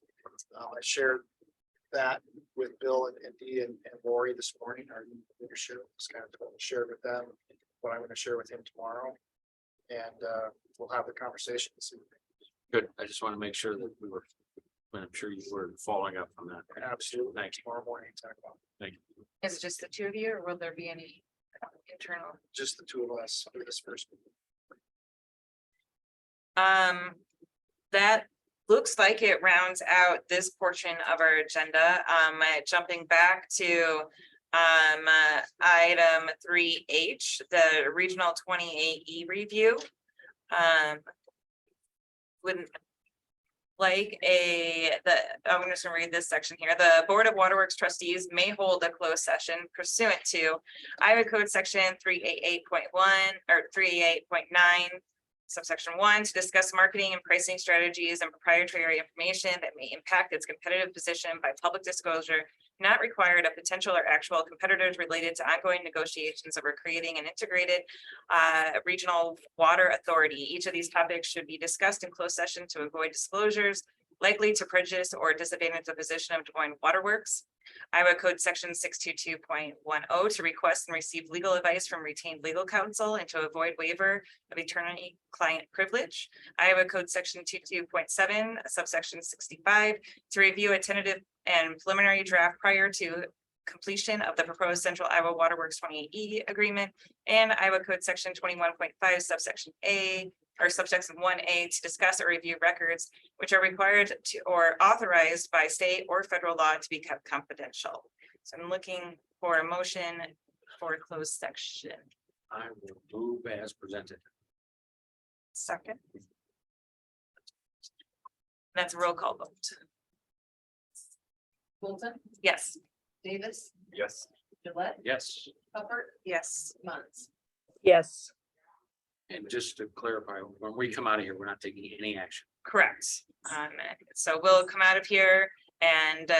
I shared that with Bill and Dee and Lori this morning. Our leadership was kind of shared with them what I'm going to share with him tomorrow. And we'll have the conversation this evening. Good. I just want to make sure that we were, I'm sure you were following up on that. Absolutely. Thank you. Tomorrow morning at 10 o'clock. Thank you. Is it just the two of you, or will there be any internal? Just the two of us for this first meeting. That looks like it rounds out this portion of our agenda. Jumping back to item 3H, the regional 28E review. Wouldn't like I'm just gonna read this section here. The Board of Waterworks Trustees may hold a closed session pursuant to Iowa Code Section 388.1 or 388.9. Subsection 1 to discuss marketing and pricing strategies and proprietary information that may impact its competitive position by public disclosure, not required of potential or actual competitors related to ongoing negotiations over creating an integrated regional water authority. Each of these topics should be discussed in closed session to avoid disclosures likely to prejudice or disadvantage the position of Des Moines Waterworks. Iowa Code Section 622.10 to request and receive legal advice from retained legal counsel and to avoid waiver of attorney-client privilege. Iowa Code Section 22.7, subsection 65, to review a tentative and preliminary draft prior to completion of the proposed Central Iowa Waterworks 28E agreement, and Iowa Code Section 21.5, subsection A, or subsection 1A to discuss or review records which are required to or authorized by state or federal law to be kept confidential. So I'm looking for a motion for closed section. I will move as presented. Second, That's a roll call vote. Bolton, Yes. Davis, Yes. Gillette, Yes, Hubbard, yes. Montz. Yes, and just to clarify, when we come out of here, we're not taking any action. Correct. So we'll come out of here and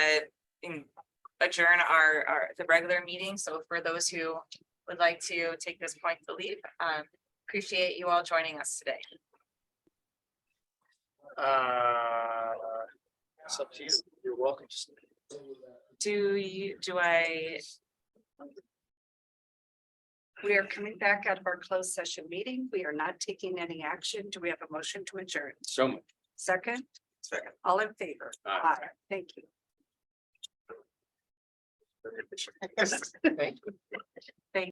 adjourn the regular meeting. So for those who would like to take this point to leave, appreciate you all joining us today. It's up to you. You're welcome to stay. Do I, We are coming back out of our closed session meeting. We are not taking any action. Do we have a motion to adjourn? So moved. Second, Second. all in favor? Aye. Thank you. Thank you.